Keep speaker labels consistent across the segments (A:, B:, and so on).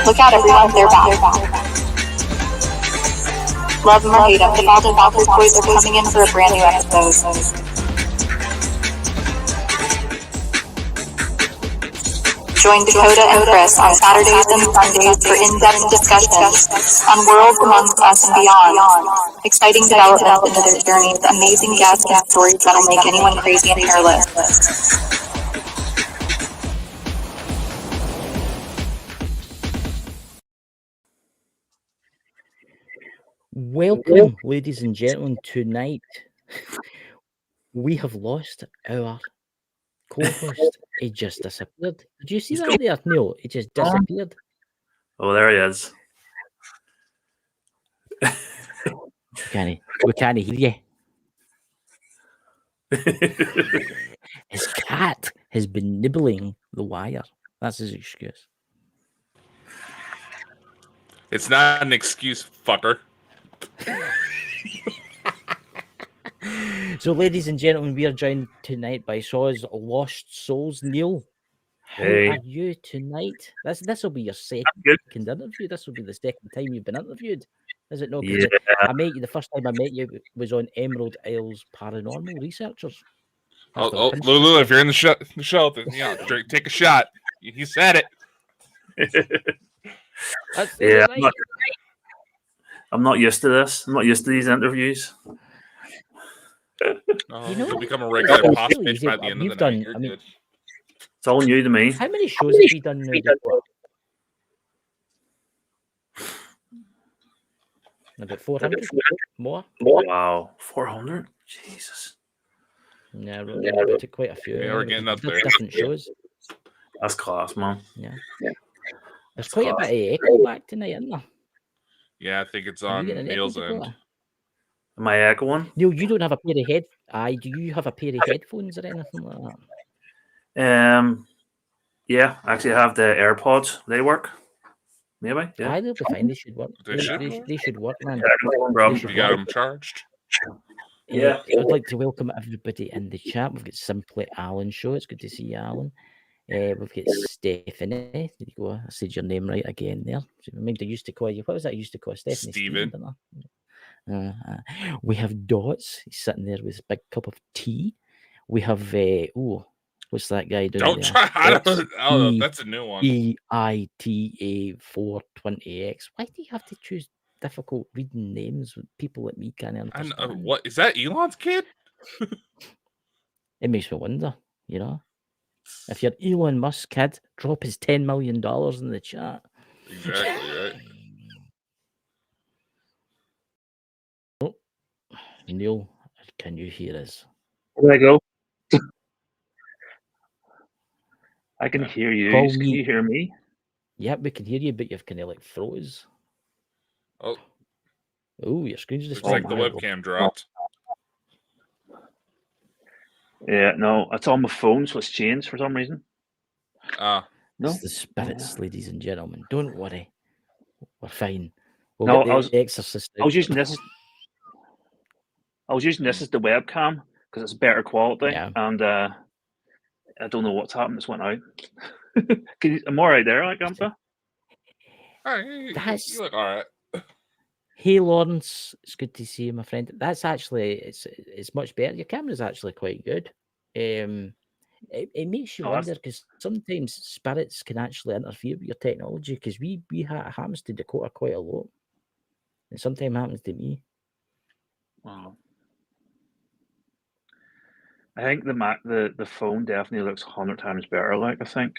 A: Look out, everyone, they're back. Love them or hate them, the Bald and Bonkers Boys are coming in for a brand new episode. Join Dakota and Chris on Saturdays and Sundays for in-depth discussions on worlds amongst us and beyond. Exciting developments into their journeys, amazing guests and stories that'll make anyone crazy and hairless.
B: Welcome, ladies and gentlemen. Tonight, we have lost our co-host. He just disappeared. Did you see that there, Neil? He just disappeared.
C: Oh, there he is.
B: We can't hear you. His cat has been nibbling the wire. That's his excuse.
D: It's not an excuse, fucker.
B: So, ladies and gentlemen, we are joined tonight by Shaw's Lost Souls. Neil, how are you tonight? This will be your second interview. This will be the second time you've been interviewed, is it not?
C: Yeah.
B: I met you the first time I met you was on Emerald Isle's Paranormal Researchers.
D: Oh, Lulu, if you're in the show, then take a shot. You said it.
C: Yeah, I'm not used to this. I'm not used to these interviews.
D: You'll become a regular postmate by the end of the night.
C: It's all new to me.
B: How many shows have you done now? About 400 more.
C: Wow, 400. Jesus.
B: Yeah, really, took quite a few.
D: Yeah, we're getting up there.
B: Different shows.
C: That's class, man.
B: Yeah. There's quite a bit of echo back tonight, isn't there?
D: Yeah, I think it's on Neil's end.
C: Am I echoing?
B: Neil, you don't have a pair of do you have a pair of headphones or anything like
C: that? Yeah, actually I have the AirPods. They work. Maybe. Yeah.
B: They'll be fine. They should work. They should work, man.
D: You got them charged.
C: Yeah.
B: I'd like to welcome everybody in the chat. We've got Simply Alan Show. It's good to see you, Alan. We've got Stephanie. There you go. I said your name right again there. Maybe I used to call you. What was that I used to call Stephanie?
D: Steven.
B: We have Dots. He's sitting there with his big cup of tea. We have what's that guy doing?
D: Don't try. I don't know. That's a new one.
B: EITA 420X. Why do you have to choose difficult reading names with people like me can't understand?
D: What is that? Elon's kid?
B: It makes me wonder. You know, if you're Elon Musk kid, drop his $10 million in the chat.
D: Exactly right.
B: Neil, can you hear us?
C: There I go. I can hear you. Can you hear me?
B: Yep, we can hear you, but you've kind of like froze.
D: Oh,
B: your screen's just
D: looks like the webcam dropped.
C: Yeah, no, it's on my phone, so it's changed for some reason.
B: No, it's the spirits, ladies and gentlemen. Don't worry, we're fine.
C: I was using this as the webcam because it's better quality, and I don't know what's happened. It's went out. I'm all right there, like Gunther.
D: You look all right.
B: Hey Lawrence, it's good to see you, my friend. That's actually it's much better. Your camera's actually quite good. It makes you wonder because sometimes spirits can actually interfere with your technology because it happens to Dakota quite a lot, and sometimes happens to me.
C: Wow. I think the phone definitely looks 100 times better. Like I think,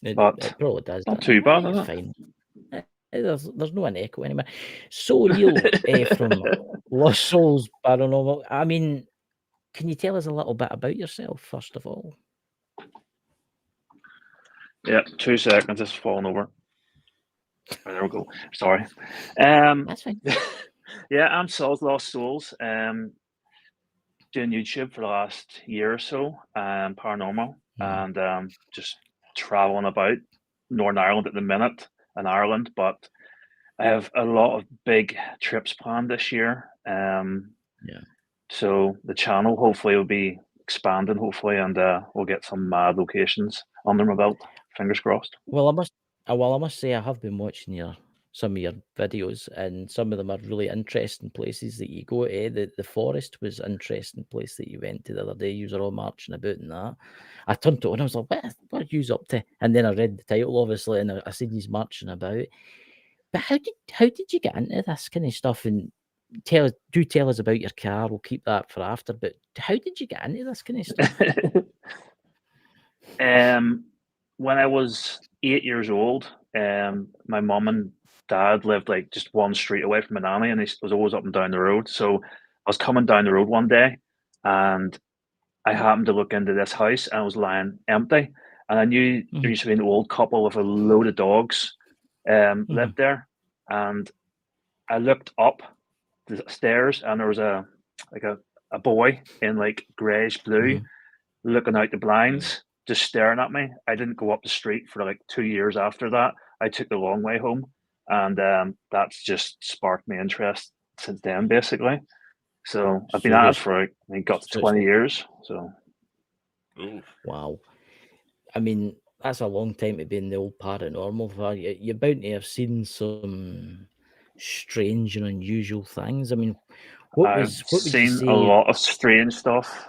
B: it probably does.
C: Not too bad.
B: It's fine. There's no an echo anymore. So Neil from Lost Souls Paranormal. I mean, can you tell us a little bit about yourself first of all?
C: Yeah, 2 seconds. It's falling over. Oh, there we go. Sorry.
B: That's fine.
C: Yeah, I'm Lost Souls. Doing YouTube for the last year or so, paranormal, and just traveling about Northern Ireland at the minute, in Ireland, but I have a lot of big trips planned this year. So the channel hopefully will be expanding, and we'll get some mad locations under my belt. Fingers crossed.
B: Well, Well, I must say I have been watching some of your videos, and some of them are really interesting places that you go to. The forest was an interesting place that you went to the other day. You were all marching about and that. I turned to it and I was like, what are you up to? And then I read the title, obviously, and I seen he's marching about. But how did you get into this kind of stuff? And tell us about your car. We'll keep that for after. But how did you get into this kind of stuff?
C: When I was 8 years old, my mum and dad lived like just one street away from my nanny, and he was always up and down the road. So I was coming down the road one day, and I happened to look into this house, and it was lying empty. And I knew there used to be an old couple with a load of dogs lived there. And I looked up the stairs, and there was a boy in like greyish blue looking out the blinds, just staring at me. I didn't go up the street for like 2 years after that. I took the long way home, and that's just sparked my interest since then, basically. So I've been at it for got to 20 years. So,
B: wow. I mean, that's a long time to be in the old paranormal. You're bound to have seen some strange and unusual things. I mean,
C: I've seen a lot of strange stuff.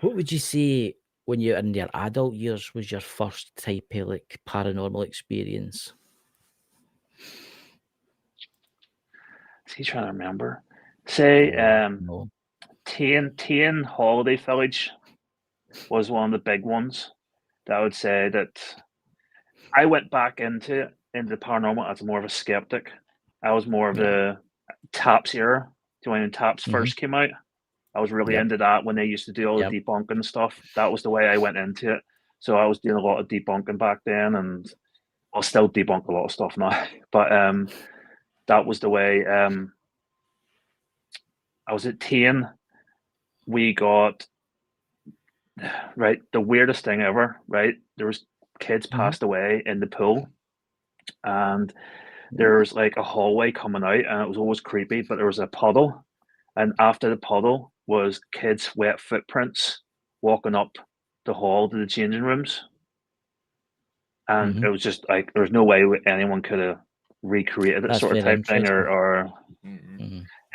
B: What would you say when you're in your adult years was your first type of like paranormal experience?
C: See, trying to remember. Say, Tane Holiday Village was one of the big ones. That I would say that I went back into the paranormal as more of a skeptic. I was more of the Taps era. Do you know when Taps first came out? I was really into that when they used to do all the debunking stuff. That was the way I went into it. So I was doing a lot of debunking back then, and I'll still debunk a lot of stuff now. But that was the way. I was at Tane. We got the weirdest thing ever. Right, there was kids passed away in the pool, and there was like a hallway coming out, and it was always creepy. But there was a puddle, and after the puddle was kids' wet footprints walking up the hall to the changing rooms. And it was just like there was no way anyone could have recreated that sort of type thing, or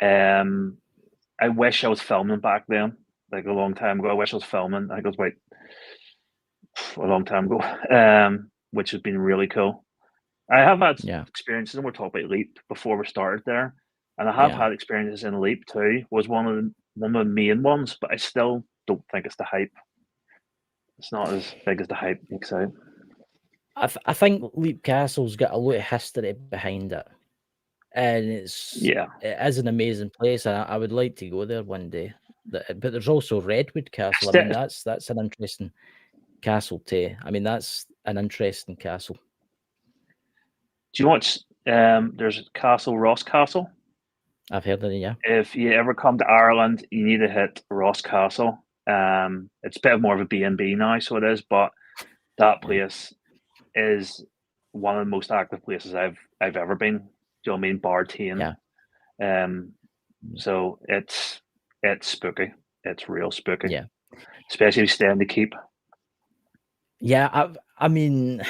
C: I wish I was filming back then, like a long time ago. I wish I was filming. I think it was about a long time ago, which has been really cool. I have had experiences, and we're talking about Leap before we started there, and I have had experiences in Leap too. Was one of the main ones, but I still don't think it's the hype. It's not as big as the hype makes out.
B: I think Leap Castle's got a lot of history behind it, and it is an amazing place, and I would like to go there one day. But there's also Redwood Castle. I mean, that's an interesting castle too. I mean, that's an interesting castle.
C: Do you watch? There's Ross Castle.
B: I've heard of it. Yeah.
C: If you ever come to Ireland, you need to hit Ross Castle. It's a bit more of a B&B now, so it is. But that place is one of the most active places I've ever been. Do you know what I mean? Bar Tane. Yeah. So it's spooky. It's real spooky. Yeah. Especially if you stay in the keep.
B: Yeah, I mean,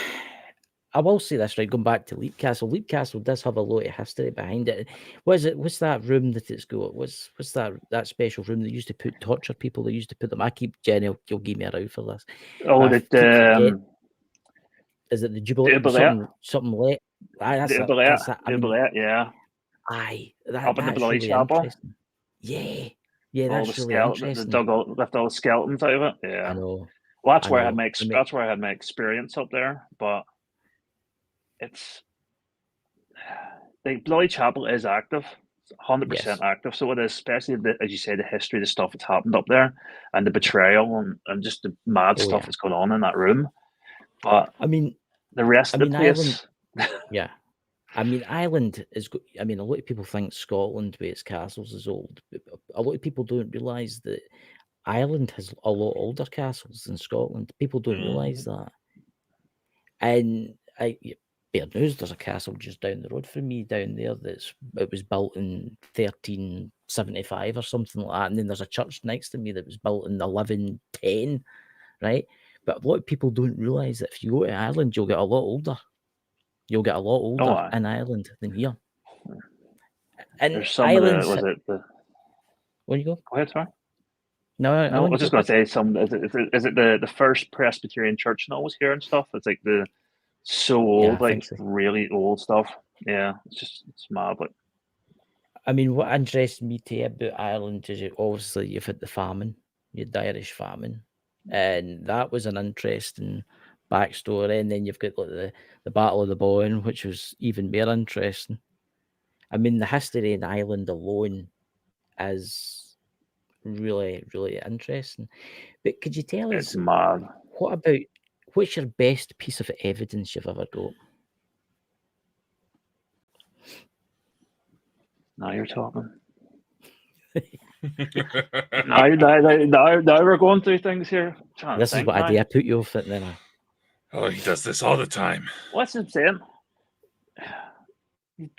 B: I will say this, right? Going back to Leap Castle. Leap Castle does have a lot of history behind it. What's that room that it's got? What's that special room that used to torture people? They used to put them. I keep Jenny. You'll give me a row for this.
C: Oh,
B: is it the Jubilee? Something late.
C: Jubilee, yeah.
B: Aye,
C: up in the Bloody Chapel.
B: Yeah, that's really interesting.
C: Left all the skeletons out of it. Yeah,
B: I know.
C: Well, that's where I had my experience up there. But it's the Bloody Chapel is active, 100% active. So it is, especially as you say, the history, the stuff that's happened up there, and the betrayal and just the mad stuff that's going on in that room. But
B: I mean,
C: the rest of the place,
B: Ireland, I mean, Ireland is. I mean, a lot of people think Scotland with its castles is old, but a lot of people don't realise that Ireland has a lot older castles than Scotland. People don't realise that. And bare news, there's a castle just down the road from me down there it was built in 1375 or something like that. And then there's a church next to me that was built in 1110, right? But a lot of people don't realise that if you go to Ireland, you'll get a lot older. You'll get a lot older
C: aye.
B: in Ireland than here. And
C: There's some
B: islands.
C: of the, was it the,
B: When you go?
C: go ahead, sorry.
B: No, I
C: No, I
B: want
C: was
B: you
C: just
B: go.
C: going to say some. Is it the first Presbyterian church and all was here and stuff? It's like the so old,
B: I think
C: like
B: so.
C: really old stuff. Yeah, it's mad. Like,
B: I mean, what interests me too about Ireland is obviously you've had the famine, you had the Irish famine, and that was an interesting backstory. And then you've got like the Battle of the Boyne, which was even more interesting. I mean, the history in Ireland alone is really, really interesting. But could you tell us
C: it's mad.
B: what's your best piece of evidence you've ever got?
C: Now you're talking. now we're going through things here.
B: This is what I put you off it then.
D: Oh, he does this all the time.
C: What's I'm saying?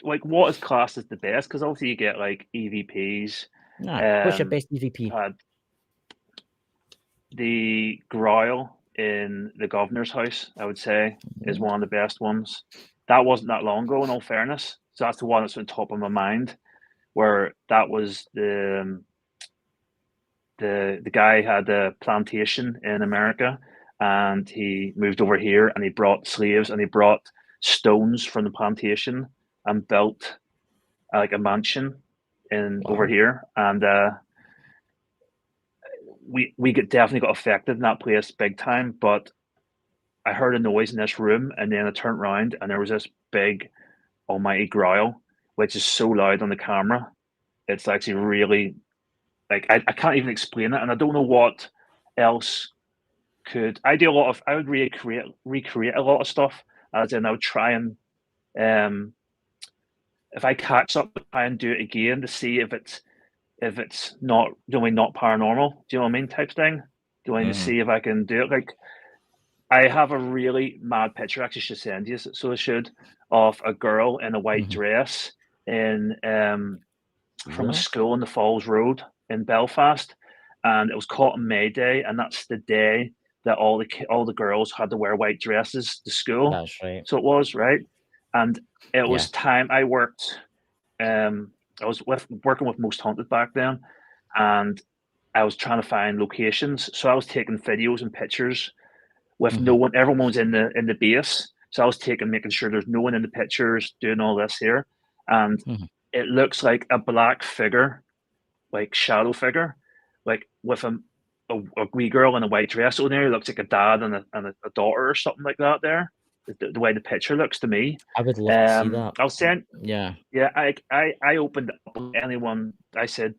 C: Like, what is classed as the best? Because obviously you get like EVPs.
B: What's your best EVP?
C: The growl in the governor's house, I would say, is one of the best ones. That wasn't that long ago, in all fairness. So that's the one that's on top of my mind. Where that was the guy had a plantation in America, and he moved over here, and he brought slaves, and he brought stones from the plantation and built like a mansion over here, and we definitely got affected in that place big time. But I heard a noise in this room, and then I turned around, and there was this big almighty growl, which is so loud on the camera. It's actually really, like, I can't even explain it, and I don't know what else could. I would recreate a lot of stuff, as in I would try and if I catch up, try and do it again to see if it's not not paranormal. Do you know what I mean? Type thing. Do I need to see if I can do it? Like, I have a really mad picture. Actually, should send you, so I should, of a girl in a white dress in from a school on the Falls Road in Belfast, and it was caught on May Day, and that's the day that all the girls had to wear white dresses to school.
B: That's right.
C: So it was right, and it was time I worked. I was working with Most Haunted back then, and I was trying to find locations. So I was taking videos and pictures with no one. Everyone was in the base, so I was making sure there's no one in the pictures, doing all this here, and it looks like a black figure, like shadow figure, like with a wee girl in a white dress. So there, it looks like a dad and a daughter or something like that. There, the way the picture looks to me.
B: I would love to see that.
C: I was saying,
B: yeah.
C: I opened up anyone. I said,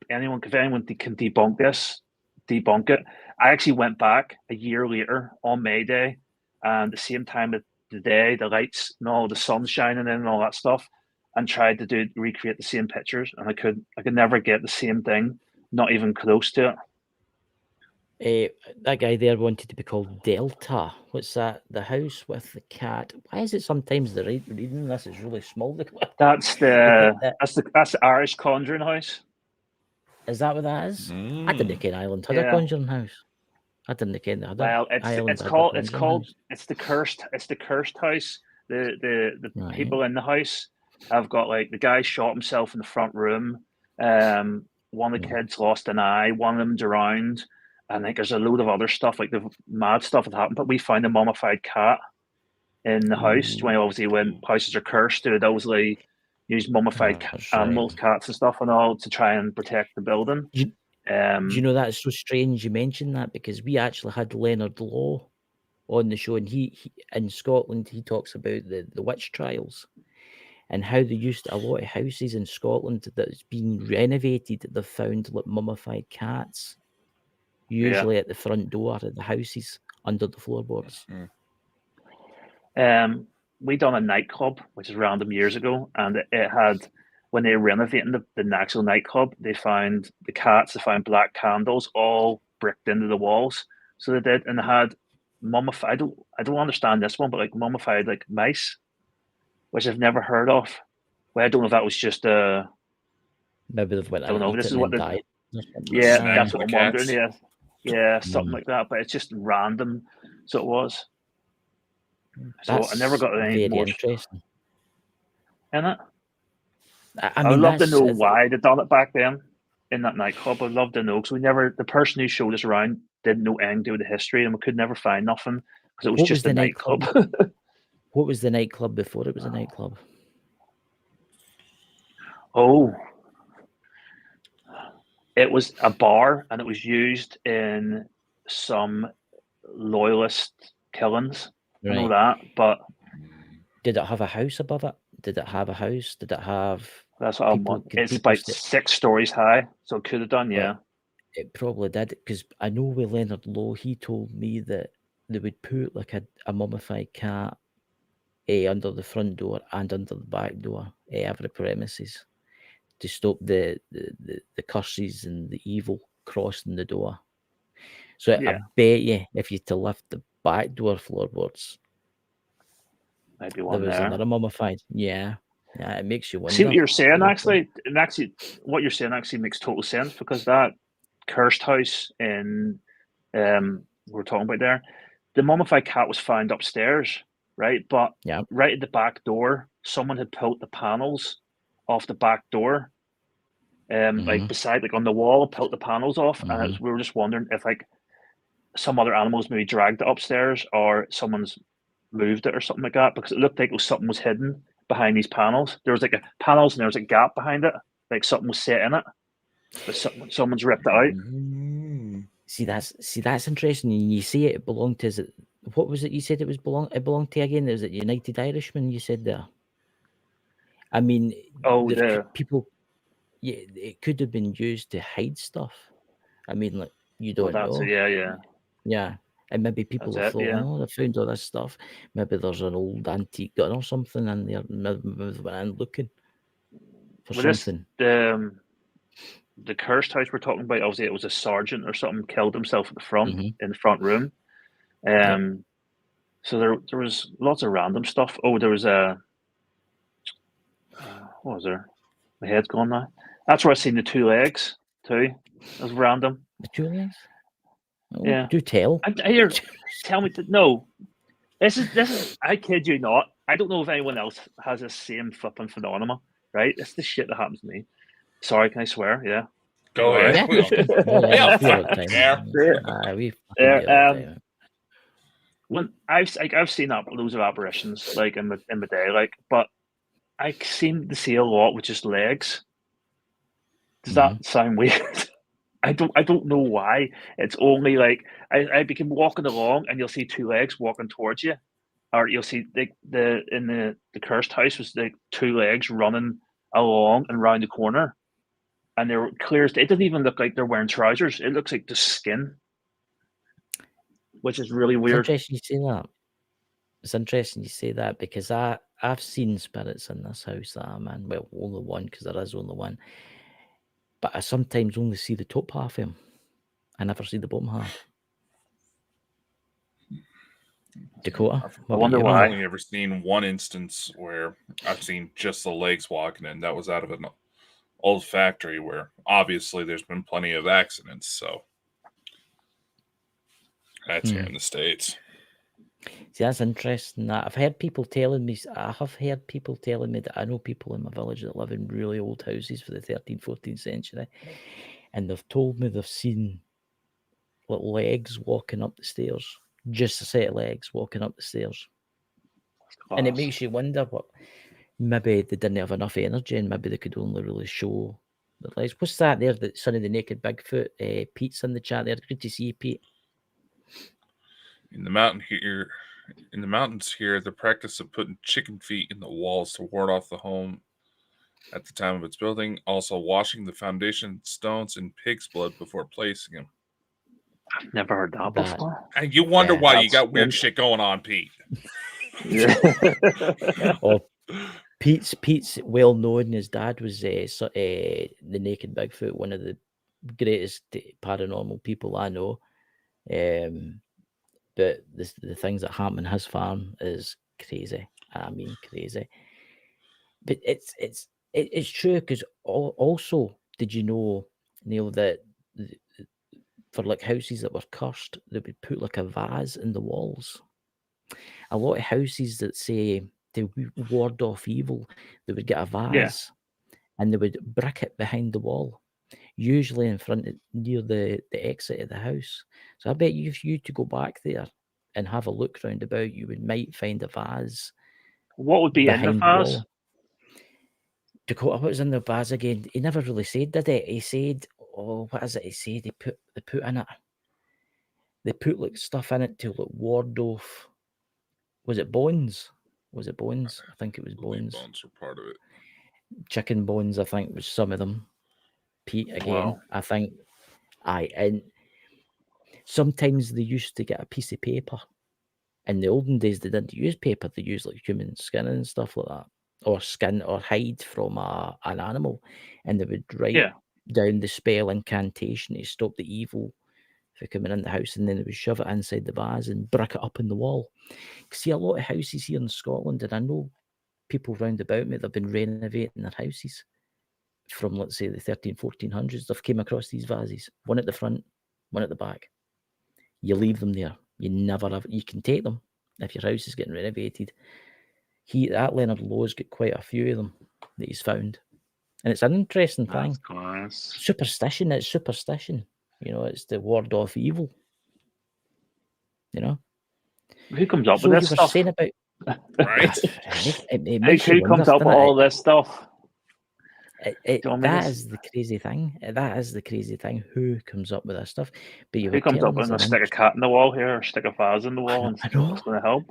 C: if anyone can debunk this, debunk it. I actually went back a year later on May Day, and the same time of the day, the lights and all the sun shining in and all that stuff, and tried to recreate the same pictures, and I could never get the same thing, not even close to
B: it. That guy there wanted to be called Delta. What's that? The house with the cat. Why is it sometimes the reading this is really small?
C: That's the Irish conjuring house.
B: Is that what that is? I didn't think Ireland had a conjuring house. I didn't think that.
C: Well, it's the cursed house. The people in the house have got, like, the guy shot himself in the front room. One of the kids lost an eye. One of them drowned. I think there's a load of other stuff, like the mad stuff that happened. But we found a mummified cat in the house. Obviously, when houses are cursed, they would obviously use mummified animals, cats and stuff and all, to try and protect the building.
B: Do you know that's so strange you mentioned that, because we actually had Leonard Law on the show, and he in Scotland, he talks about the witch trials and how they used a lot of houses in Scotland that's been renovated. They've found like mummified cats, usually at the front door of the houses under the floorboards.
C: We done a nightclub, which is random, years ago, and it had, when they were renovating the actual nightclub, they found the cats, they found black candles all bricked into the walls. So they did, and they had mummified. I don't understand this one, but like mummified like mice, which I've never heard of. Well, I don't know if that was just
B: maybe they've went.
C: I don't know. This is what
B: died.
C: That's what I'm wondering. Yeah, something like that. But it's just random. So it was. So I never got any
B: very
C: more
B: interesting.
C: in it.
B: I
C: I
B: mean,
C: would love to
B: that's
C: know why they done it back then in that nightclub. I'd love to know because the person who showed us around didn't know anything to do with the history, and we could never find nothing because it was
B: What
C: just
B: was
C: a
B: the
C: nightclub.
B: what was the nightclub before it was a nightclub?
C: Oh, it was a bar, and it was used in some loyalist killings. I know
B: Right.
C: that, but
B: Did it have a house above it? Did it have a house? Did it have
C: that's what I
B: people?
C: want.
B: Could
C: It's
B: people
C: about 6 stories high, so it could have done, yeah.
B: It probably did, because I know with Leonard Lowe, he told me that they would put like a mummified cat under the front door and under the back door every premises to stop the curses and the evil crossing the door. So I
C: Yeah.
B: bet you if you to lift the back door floorboards,
C: Maybe
B: there
C: one
B: was
C: there.
B: another mummified. Yeah, it makes you wonder.
C: See what you're saying,
B: Okay.
C: actually, and actually, what you're saying actually makes total sense because that cursed house in we're talking about there, the mummified cat was found upstairs, right? But
B: Yeah.
C: right at the back door, someone had pulled the panels off the back door, like beside, like on the wall, pulled the panels off, and we were just wondering if like some other animals maybe dragged it upstairs or someone's moved it or something like that because it looked like something was hidden behind these panels. There was like a panels and there was a gap behind it, like something was set in it, but someone's ripped it out.
B: See, that's interesting. You say it belonged to, is it, what was it you said it belonged to again? Was it United Irishmen you said there? I mean, people, yeah, it could have been used to hide stuff. I mean, like, you don't know. Yeah. And maybe people have thought, oh, they found all this stuff. Maybe there's an old antique gun or something in there. Maybe they went in looking for something.
C: The cursed house we're talking about, obviously it was a sergeant or something killed himself at the front, in the front room. So there was lots of random stuff. Oh, there was a what was there? My head's gone now. That's where I seen the 2 legs too. That was random.
B: The 2 legs? Oh,
C: Yeah.
B: do tell.
C: I hear. Tell me no. This is. I kid you not. I don't know if anyone else has the same flipping phenomenon. Right? It's the shit that happens to me. Sorry, can I swear? Yeah.
D: Go ahead.
C: When I've seen loads of apparitions like in the day, like, but I seem to see a lot with just legs. Does that sound weird? I don't know why. It's only like I became walking along and you'll see 2 legs walking towards you, or you'll see the cursed house was like 2 legs running along and round the corner, and they're clear as day. It doesn't even look like they're wearing trousers. It looks like the skin, which is really weird.
B: It's interesting you say that. It's interesting you say that because I've seen spirits in this house that I'm in. Well, only one, because there is only one. But I sometimes only see the top half of him. I never see the bottom half. Dakota?
C: I wonder why.
D: I've only ever seen one instance where I've seen just the legs walking in. That was out of an old factory where obviously there's been plenty of accidents. So that's here in the States.
B: See, that's interesting. That I've heard people telling me, that I know people in my village that live in really old houses for the 13th, 14th century. And they've told me they've seen little legs walking up the stairs. Just a set of legs walking up the stairs. And it makes you wonder what, maybe they didn't have enough energy and maybe they could only really show the legs. What's that there? The Son of the Naked Bigfoot. Pete's in the chat there. Good to see you, Pete.
D: In the mountains here, the practice of putting chicken feet in the walls to ward off the home at the time of its building, also washing the foundation stones in pig's blood before placing them.
C: I've never heard that before.
D: And you wonder why you got weird shit going on, Pete.
B: Oh, Pete's well known. His dad was the Naked Bigfoot, one of the greatest paranormal people I know. But the things that happen in his farm is crazy. I mean, crazy. But it's true because also, did you know, Neil, that for like houses that were cursed, they would put like a vase in the walls. a lot of houses that say to ward off evil, they would get a vase and they would brick it behind the wall, usually in front of, near the exit of the house. So I bet you, if you to go back there and have a look round about, you might find a vase.
C: What would be in the
B: behind the
C: vase?
B: wall. Dakota, what was in the vase again? He never really said, did he? He said, "Oh, what is it?" He said they put in it. They put like stuff in it to like ward off. Was it bones? Was it bones? I think it was bones.
D: Bones were part of it.
B: Chicken bones, I think, was some of them. Pete again,
C: Wow.
B: I think. And sometimes they used to get a piece of paper. In the olden days, they didn't use paper; they used like human skin and stuff like that, or skin or hide from an animal, and they would write down the spell incantation to stop the evil from coming in the house, and then they would shove it inside the vase and brick it up in the wall. See, a lot of houses here in Scotland, and I know people round about me that have been renovating their houses from, let's say, the 1400s. They've came across these vases, one at the front, one at the back. You leave them there. You never have. You can take them if your house is getting renovated. That Leonard Lowe's got quite a few of them that he's found, and it's an interesting thing.
C: Class.
B: Superstition. It's superstition. You know, it's the ward off evil. You know.
C: Who comes up
B: So
C: with
B: you
C: this
B: were
C: stuff?
B: saying about
D: Right.
B: it makes you
C: Who comes
B: wonder,
C: up with
B: doesn't
C: all this stuff?
B: That is the crazy thing. That is the crazy thing. Who comes up with this stuff? But you
C: Who
B: were
C: comes up
B: telling us
C: with a
B: an
C: stick a cat in the wall here, or stick a vase in the wall, and
B: I know.
C: it's going to help?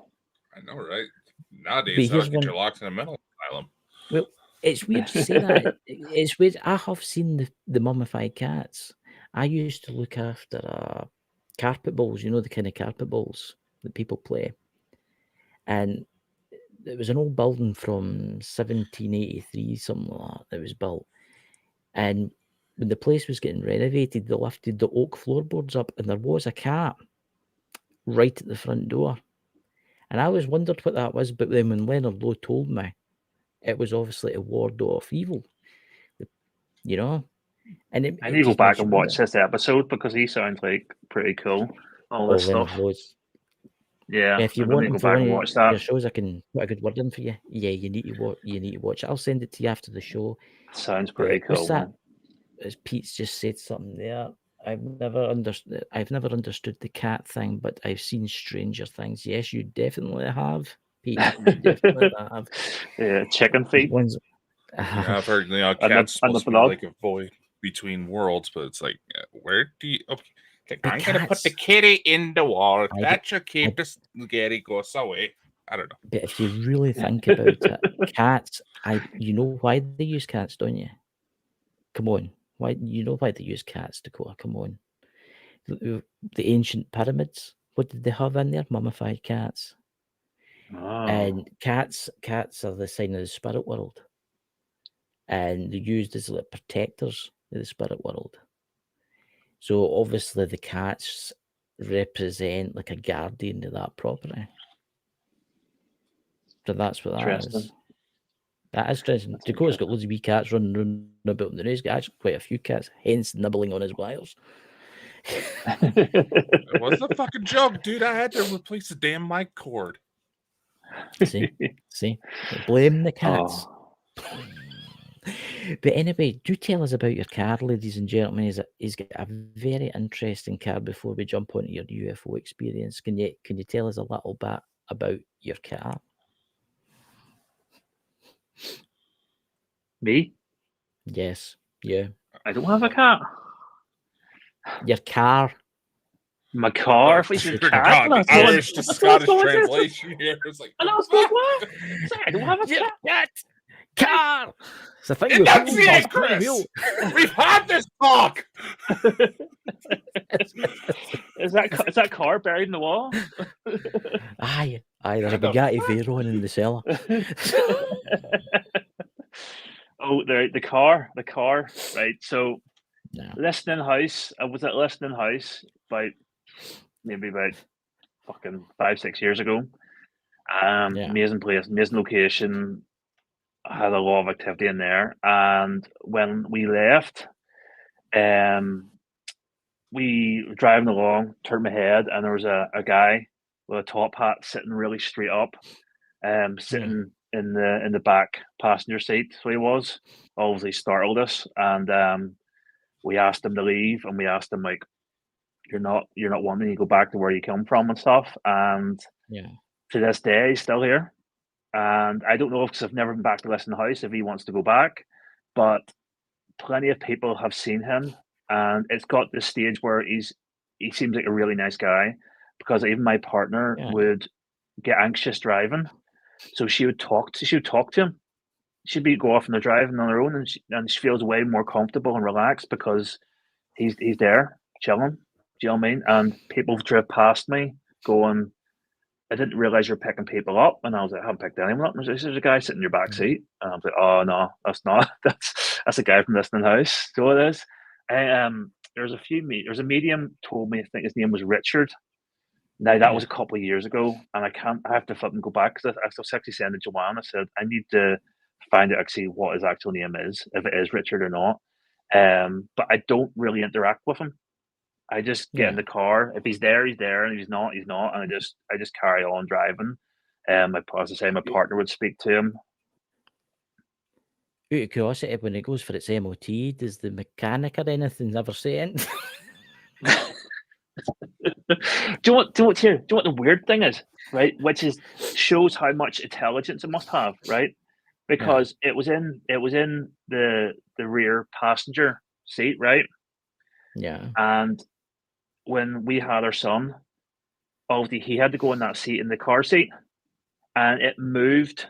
D: I know, right? Nowadays, that'll get you locked in a mental asylum.
B: Well, it's weird to say that. It's weird. I have seen the mummified cats. I used to look after carpet balls, you know, the kind of carpet balls that people play. And it was an old building from 1783, something like that, that was built. And when the place was getting renovated, they lifted the oak floorboards up, and there was a cat right at the front door. And I always wondered what that was, but then when Leonard Lowe told me, it was obviously a ward off evil, you know. And
C: I need to go back and watch this episode because he sounds like pretty cool. All this stuff. Yeah.
B: If you
C: I'm
B: want
C: gonna
B: him
C: go
B: for
C: back
B: one
C: and
B: of
C: watch that.
B: your shows, I can put a good word in for you. Yeah, you need to watch it. I'll send it to you after the show.
C: Sounds pretty cool.
B: What's that? As Pete's just said something there. I've never understood the cat thing, but I've seen Stranger Things. Yes, you definitely have, Pete. You definitely have.
C: Yeah, chicken feet.
D: Yeah, I've heard cats supposed to be like a void between worlds, but it's like, where do you? Okay, I'm gonna put the kitty in the wall. That should keep the spaghetti goes away. I don't know.
B: But if you really think about it, cats. You know why they use cats, don't you? Come on. Why you know why they use cats, Dakota? Come on. The ancient pyramids. What did they have in there? Mummified cats.
C: Oh.
B: And cats are the sign of the spirit world. And they're used as like protectors of the spirit world. So obviously the cats represent like a guardian of that property. So that's what that is. That is interesting. Dakota's got loads of wee cats running around about in the race. Got actually quite a few cats, hence nibbling on his wires.
D: It was a fucking joke, dude. I had to replace the damn mic cord.
B: See, blame the cats. Oh. But anyway, do tell us about your car, ladies and gentlemen. He's got a very interesting car. Before we jump onto your UFO experience, can you tell us a little bit about your car?
C: Me?
B: Yes, yeah.
C: I don't have a cat.
B: Your car.
C: My car?
D: God, Irish to Scottish translation here. It's like,
C: I don't have a cat.
B: Car. It's a thing.
D: Enunciate, Chris. We've had this talk.
C: Is that car buried in the wall?
B: Aye. There's a Bugatti Veyron in the cellar.
C: Oh, the car, right? So, Listening House. I was at Listening House maybe about fucking 5-6 years ago. Amazing place, amazing location. I had a lot of activity in there, and when we left, we were driving along, turned my head, and there was a guy with a top hat, sitting really straight up, sitting in the back passenger seat. So he was obviously startled us, and we asked him to leave, and we asked him like, "You're not wanting to go back to where you come from and stuff." And
B: Yeah.
C: to this day, he's still here. And I don't know, because I've never been back to Liston House, if he wants to go back, but plenty of people have seen him, and it's got this stage where he seems like a really nice guy, because even my partner
B: Yeah.
C: would get anxious driving, so she would talk to him. She'd go off on the driving on her own, and she feels way more comfortable and relaxed because he's there chilling. Do you know what I mean? And people have driven past me going, "I didn't realize you're picking people up," and I was like, "I haven't picked anyone up." There's a guy sitting in your back seat, and I was like, "Oh no, that's not. That's a guy from Listening House." So it is. There's a medium told me, I think his name was Richard. Now that was a couple of years ago, and I have to flip and go back, because I was actually saying to Joanne, I said I need to find out actually what his actual name is, if it is Richard or not. But I don't really interact with him. I just get in the car. If he's there, he's there, and if he's not, he's not, and I just carry on driving. As I say, my partner would speak to him.
B: Out of curiosity, when it goes for its MOT, does the mechanic or anything ever say anything?
C: Do you know what the weird thing is, right? Which shows how much intelligence it must have, right? Because it was in the rear passenger seat, right?
B: Yeah.
C: And when we had our son, obviously he had to go in that seat, in the car seat, and it moved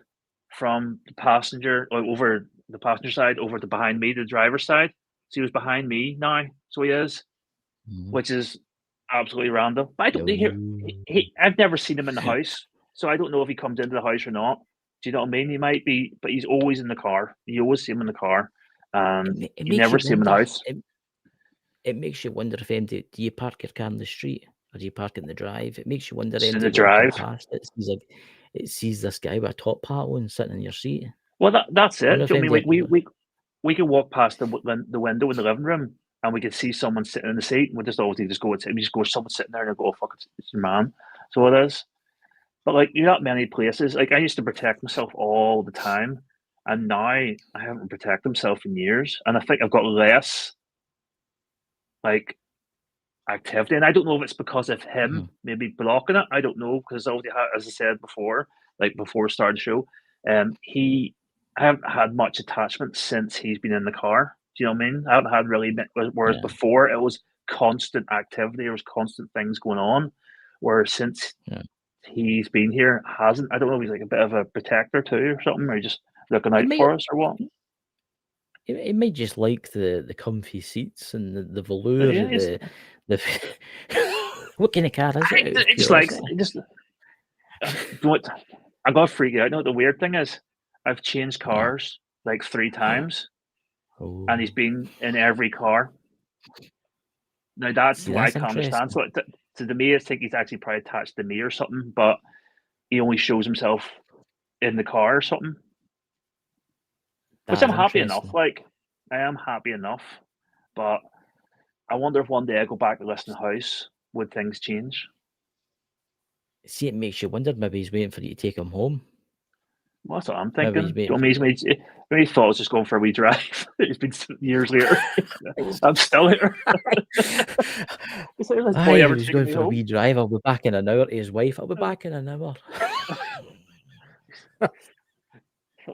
C: from the passenger, like over the passenger side, over to behind me, the driver's side. So he was behind me now. So he is, which is absolutely random. But I don't hear. I've never seen him in the house, so I don't know if he comes into the house or not. Do you know what I mean? He might be, but he's always in the car. You always see him in the car, and you never see him in the house.
B: It makes you wonder if do you park your car in the street or do you park it in the drive? It makes you wonder if
C: in the drive.
B: past it sees this guy with a top hat on sitting in your seat.
C: Well, that's it. Do you know what I mean? We could walk past the window in the living room, and we could see someone sitting in the seat, and we just obviously just go, someone sitting there, and I go, "Oh, fuck, it's your man." So it is. But like, you're not many places. Like, I used to protect myself all the time, and now I haven't protected myself in years, and I think I've got less like activity. And I don't know if it's because of him maybe blocking it. I don't know, because obviously, as I said before, like before starting the show, I haven't had much attachment since he's been in the car. Do you know what I mean? I haven't had really, whereas before it was constant activity, there was constant things going on. Whereas since he's been here, hasn't. I don't know if he's like a bit of a protector too, or something, or he's just looking out for us, or what.
B: It might just like the comfy seats and the velour. The what kind of car is it?
C: It's like I got freaked out. No, the weird thing is, I've changed cars like 3 times, and he's been in every car. Now that's why I can't understand. So to me, I think he's actually probably attached to me or something, but he only shows himself in the car or something. Which I'm happy enough. Like, I am happy enough, but I wonder if one day I go back to Liston House, would things change?
B: See, it makes you wonder. Maybe he's waiting for you to take him home.
C: Well, that's what I'm thinking. Maybe he thought I was just going for a wee drive. It's been years later. I'm still here.
B: He was going for a wee drive. I'll be back in an hour. To his wife, I'll be back in an hour.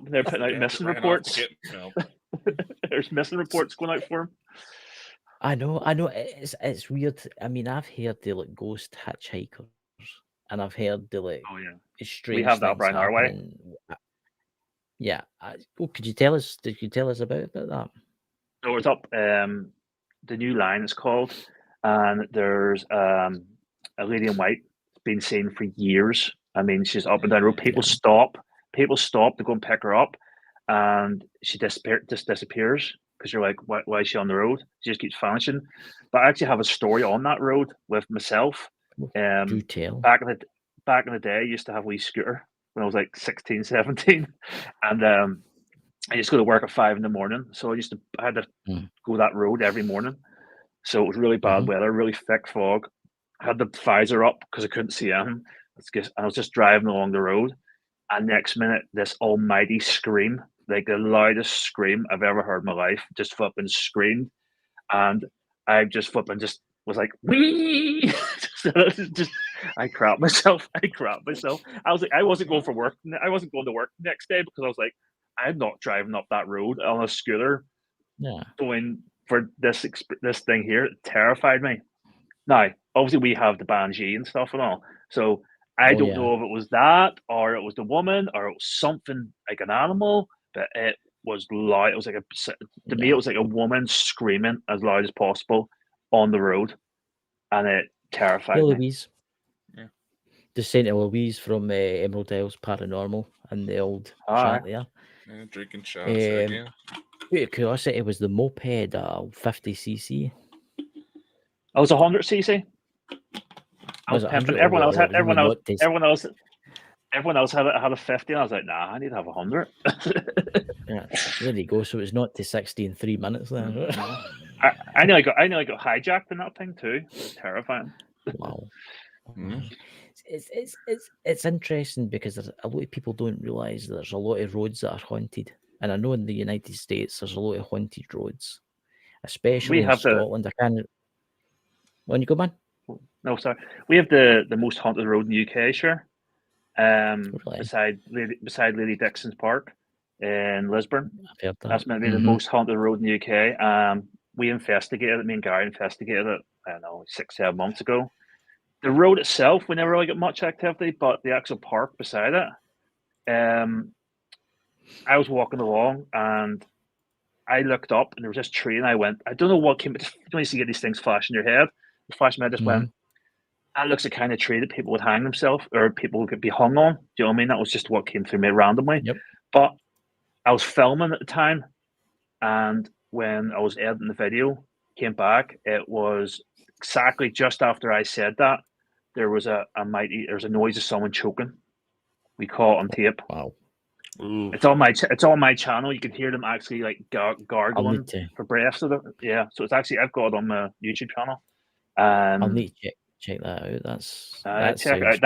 C: They're putting out missing reports. There's missing reports going out for him.
B: I know. It's weird. I mean, I've heard the like ghost hitchhikers, and I've heard the like strange.
C: We have that right our way.
B: Yeah. Could you tell us? Did you tell us about that?
C: So it's up. The new line is called, and there's a lady in white been seen for years. I mean, she's up and down the road. People stop to go and pick her up, and she disappears, because you're like, why is she on the road? She just keeps vanishing. But I actually have a story on that road with myself.
B: Do tell.
C: Back in the day, I used to have a wee scooter when I was like 16, 17, and I used to go to work at 5 a.m. So I had to go that road every morning. So it was really bad weather, really thick fog. I had the visor up because I couldn't see him. I was just driving along the road, and next minute, this almighty scream, like the loudest scream I've ever heard in my life, just flipping screamed, and I just flipping just was like, wee. Just I crapped myself. I was like, I wasn't going for work. I wasn't going to work the next day because I was like, I'm not driving up that road on a scooter
B: Yeah.
C: going for this thing here. It terrified me. Now, obviously, we have the Banshee and stuff and all, so I don't know if it was that or it was the woman or it was something like an animal, but it was loud. It was like to me, it was like a woman screaming as loud as possible on the road, and it terrified me.
B: Louise.
D: Yeah.
B: The Saint Louise from Emerald Isles Paranormal and the old chat there.
D: Yeah, drinking shots again.
B: Out of curiosity, was the moped 50cc?
C: I was 100cc. I was pimping. Everyone else had a 50, and I was like, nah, I need to have 100.
B: Yeah, there you go. So it's not to 60 in 3 minutes then.
C: I nearly got hijacked in that thing too. It was terrifying.
B: Wow. It's interesting because there's a lot of people don't realise there's a lot of roads that are haunted, and I know in the United States there's a lot of haunted roads, especially in Scotland. I can't. When you go, man?
C: No, sorry. We have the most haunted road in the UK, sure. Beside Lady Dixon's Park in Lisburn. That's meant to be the most haunted road in the UK. We investigated it. Me and Gary investigated it. I don't know, 6-7 months ago. The road itself, we never really got much activity, but the actual park beside it. I was walking along and I looked up and there was this tree, and I went, I don't know what came. Just when you see these things flash in your head, the flash in my head just went. That looks the kind of tree that people would hang themselves or people could be hung on. Do you know what I mean? That was just what came through me randomly.
B: Yep.
C: But I was filming at the time, and when I was editing the video, came back, it was exactly just after I said that, there was a noise of someone choking. We caught it on tape.
B: Wow.
D: Ooh.
C: It's on my channel. You can hear them actually like gargling for breath. So it's actually, I've got it on my YouTube channel.
B: I'll need to check that out. That
C: check it out.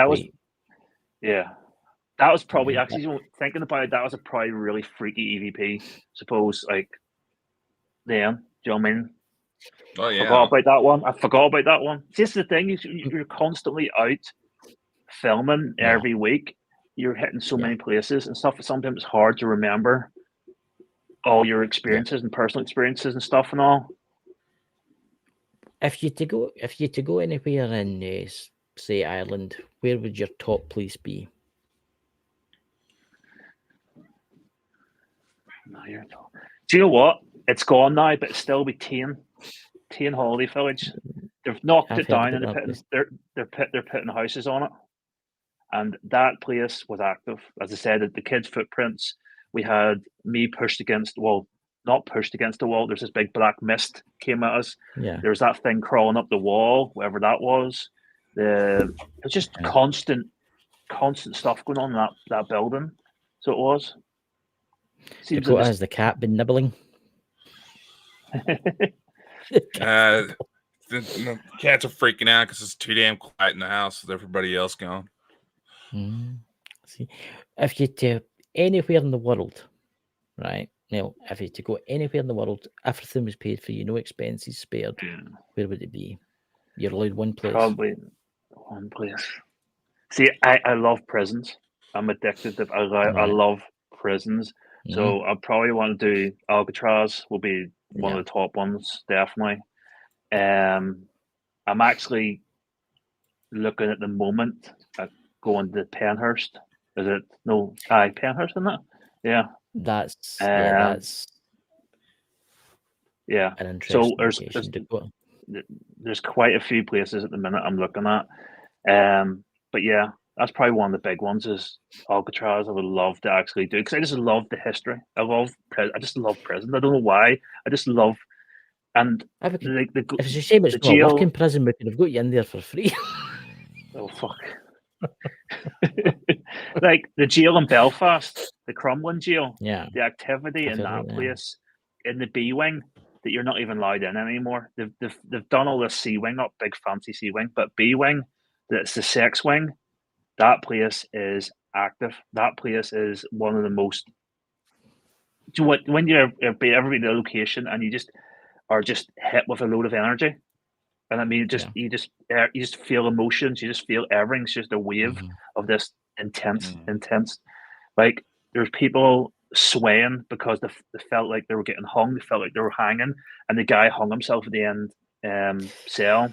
C: That was probably actually thinking about it. That was a probably really freaky EVP. Suppose like then, do you know what I mean?
D: Oh yeah.
C: I forgot about that one. See, this is the thing. You're constantly out filming every week. You're hitting so many places and stuff. Sometimes it's hard to remember all your experiences and personal experiences and stuff and all.
B: If you to go anywhere in say Ireland, where would your top place be?
C: Do you know what? It's gone now, but it's still be Tain Holiday Village. They've knocked it down and they're putting houses on it. And that place was active. As I said, the kids' footprints. We had me pushed against the wall. Not pushed against the wall. There's this big black mist came at us.
B: Yeah.
C: There was that thing crawling up the wall, whatever that was. It was just constant stuff going on in that building. So it was.
B: Seems Dakota, has the cat been nibbling?
D: The cats are freaking out because it's too damn quiet in the house with everybody else gone.
B: See, if you to anywhere in the world, right? Now, if you to go anywhere in the world, everything was paid for you, no expenses spared. Where would it be? You're allowed one place.
C: Probably one place. See, I love prisons. I'm addicted to. I love prisons. So I probably want to do Alcatraz. Will be one of the top ones, definitely. I'm actually looking at the moment at going to Penhurst. Is it no? Penhurst, isn't it? Yeah.
B: That's
C: yeah.
B: An interesting
C: there's quite a few places at the minute I'm looking at. But yeah, that's probably one of the big ones is Alcatraz. I would love to actually do because I just love the history. I just love prison. I don't know why. I just love and
B: it's a shame it's not a working prison. We could have got you in there for free.
C: Oh fuck. Like the jail in Belfast, the Crumlin jail.
B: Yeah.
C: The activity in that place in the B wing that you're not even allowed in anymore. They've done all this C wing up, big fancy C wing, but B wing, that's the sex wing. that place is active. That place is one of the most. Do you know what? When you're ever been in a location and you just are just hit with a load of energy, and I mean, you just feel emotions. You just feel everything. It's just a wave of this intense. Like there's people swaying because they felt like they were getting hung. They felt like they were hanging, and the guy hung himself at the end cell.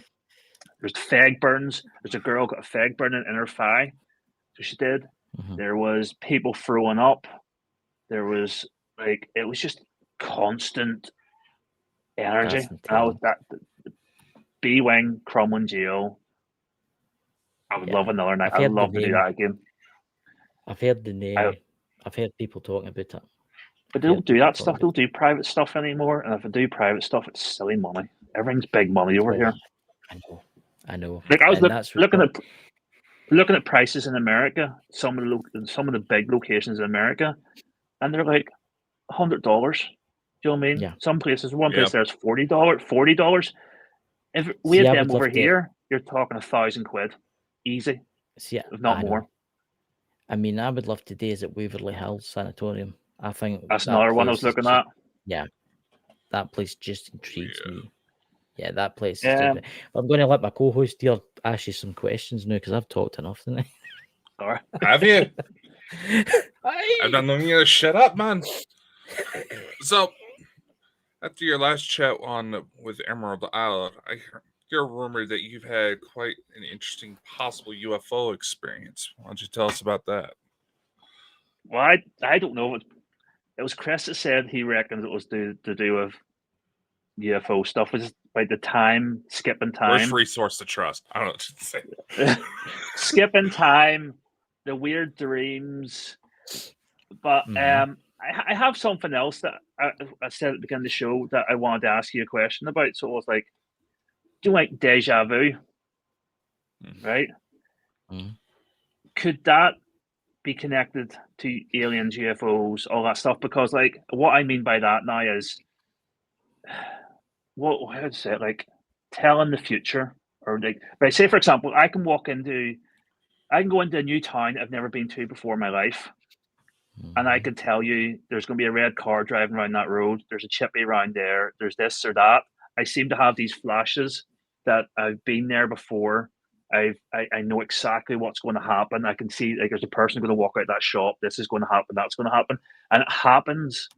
C: There's fag burns. There's a girl got a fag burn in her thigh, so she did. There was people throwing up. There was like it was just constant energy. That B-Wing, Crumlin Jail. I would love another night. I'd love to do that again.
B: I've heard the name. I've heard people talking about it.
C: But they don't do that stuff. They don't do private stuff anymore. And if they do private stuff, it's silly money. Everything's big money over here.
B: I know.
C: Like I was looking at prices in America. Some of the big locations in America, and they're like $100. Do you know what I mean?
B: Yeah.
C: Some places, one place there's $40. If we had them over here, you're talking £1,000 easy, if not more.
B: I mean, I would love to days at Waverly Hills Sanatorium. I think
C: that's another one I was looking at.
B: Yeah, that place just intrigues me. Yeah, that place. I'm going to let my co-host here ask you some questions now because I've talked enough tonight.
C: All right.
D: Have you? I've done nothing to shut up, man. So, after your last chat with Emerald Isle, I hear a rumor that you've had quite an interesting possible UFO experience. Why don't you tell us about that?
C: Well, I don't know. It was Chris that said he reckons it was to do with UFO stuff. Was like the skipping time.
D: Worst resource to trust. I don't know what to say.
C: Skipping time, the weird dreams. But I have something else that I said at the beginning of the show that I wanted to ask you a question about. So it was like, do you like deja vu? Right? Could that be connected to aliens, UFOs, all that stuff? Because like what I mean by that now is how to say it, like telling the future, or like, but say for example, I can go into a new town I've never been to before in my life, and I can tell you there's going to be a red car driving around that road. There's a chippy around there. There's this or that. I seem to have these flashes that I've been there before. I know exactly what's going to happen. I can see like there's a person going to walk out that shop. This is going to happen. That's going to happen, and it happens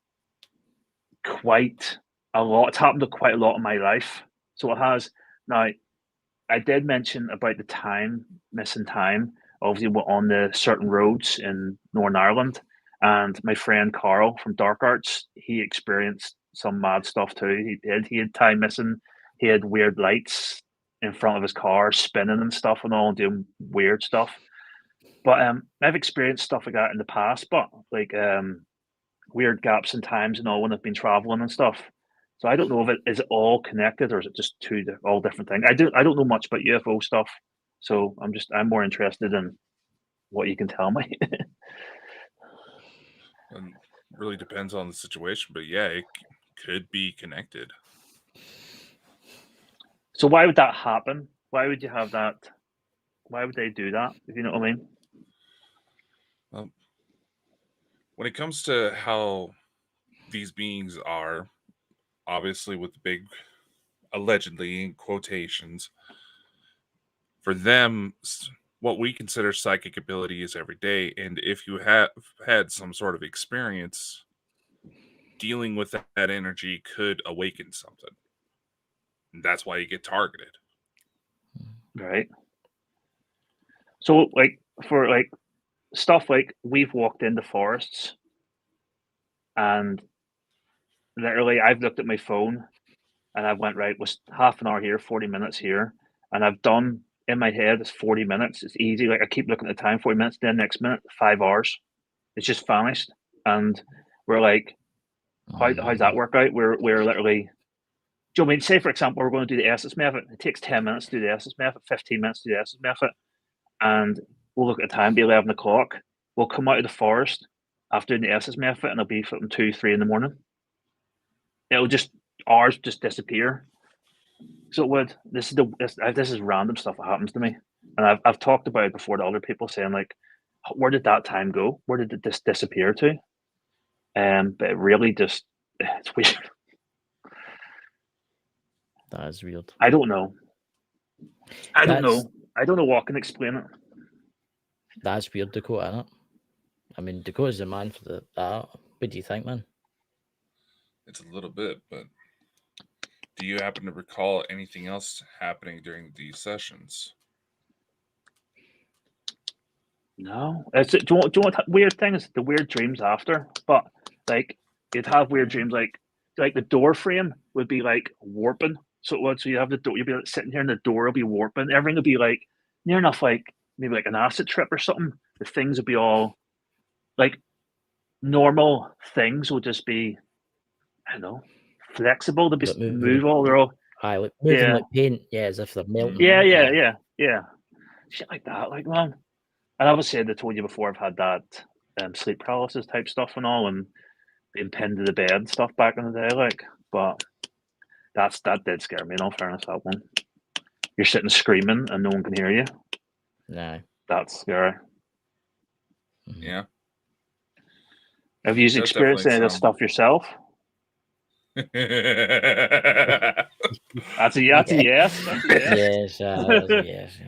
C: quite a lot. It's happened to quite a lot in my life. So it has. Now, I did mention about the missing time. Obviously, we're on the certain roads in Northern Ireland, and my friend Carl from Dark Arts, he experienced some mad stuff too. He had time missing. He had weird lights in front of his car spinning and stuff and all, and doing weird stuff. But I've experienced stuff like that in the past, but like weird gaps in times and all when I've been traveling and stuff. So I don't know if it is all connected or is it just all different things. I don't know much about UFO stuff, so I'm more interested in what you can tell me.
D: And really depends on the situation, but yeah, it could be connected.
C: So why would that happen? Why would you have that? Why would they do that? If you know what I mean.
D: When it comes to how these beings are, obviously with the big allegedly in quotations, for them, what we consider psychic ability is every day. And if you have had some sort of experience dealing with that energy could awaken something. And that's why you get targeted.
C: Right. So like for like stuff like we've walked into forests and literally I've looked at my phone and I went, right, was half an hour here, 40 minutes here. And I've done in my head, it's 40 minutes. It's easy. Like I keep looking at the time, 40 minutes, then next minute, 5 hours. It's just vanished. And we're like, how's that work out? We're literally, do you know what I mean? Say, for example, we're going to do the Essex method. It takes 10 minutes to do the Essex method, 15 minutes to do the Essex method. And we'll look at the time, be 11 o'clock. We'll come out of the forest after doing the Essex method and it'll be from 2, 3 in the morning. Hours just disappear. So it would. This is random stuff that happens to me. and I've talked about it before to other people, saying like, where did that time go? Where did it disappear to? But it really just it's weird.
B: That is weird.
C: I don't know. I don't
B: That's-
C: know. I don't know what can explain it.
B: That's weird, Dakota, isn't it? I mean, Dakota's the man for that. What do you think, man?
D: It's a little bit, but do you happen to recall anything else happening during these sessions?
C: No. Do you want the weird thing is the weird dreams after? But like you'd have weird dreams like the door frame would be like warping. So you have the door, you'll be like sitting here and the door will be warping. Everything will be like near enough like maybe like an acid trip or something. The things will be all like normal things will just be, I don't know, flexible. They'll just
B: Like
C: move all. They're all
B: like moving
C: Yeah.
B: like paint, as if they're melting.
C: yeah. Shit like that, like man. And obviously, I told you before, I've had that sleep paralysis type stuff and all, and being pinned to the bed and stuff back in the day, like. But that did scare me. In all fairness, that one. You're sitting screaming and no one can hear you.
B: No.
C: That's scary.
D: Yeah.
C: Have you
D: That
C: experienced
D: definitely
C: any of this stuff yourself? That's a yes. That's a yes.
B: Yes, yes.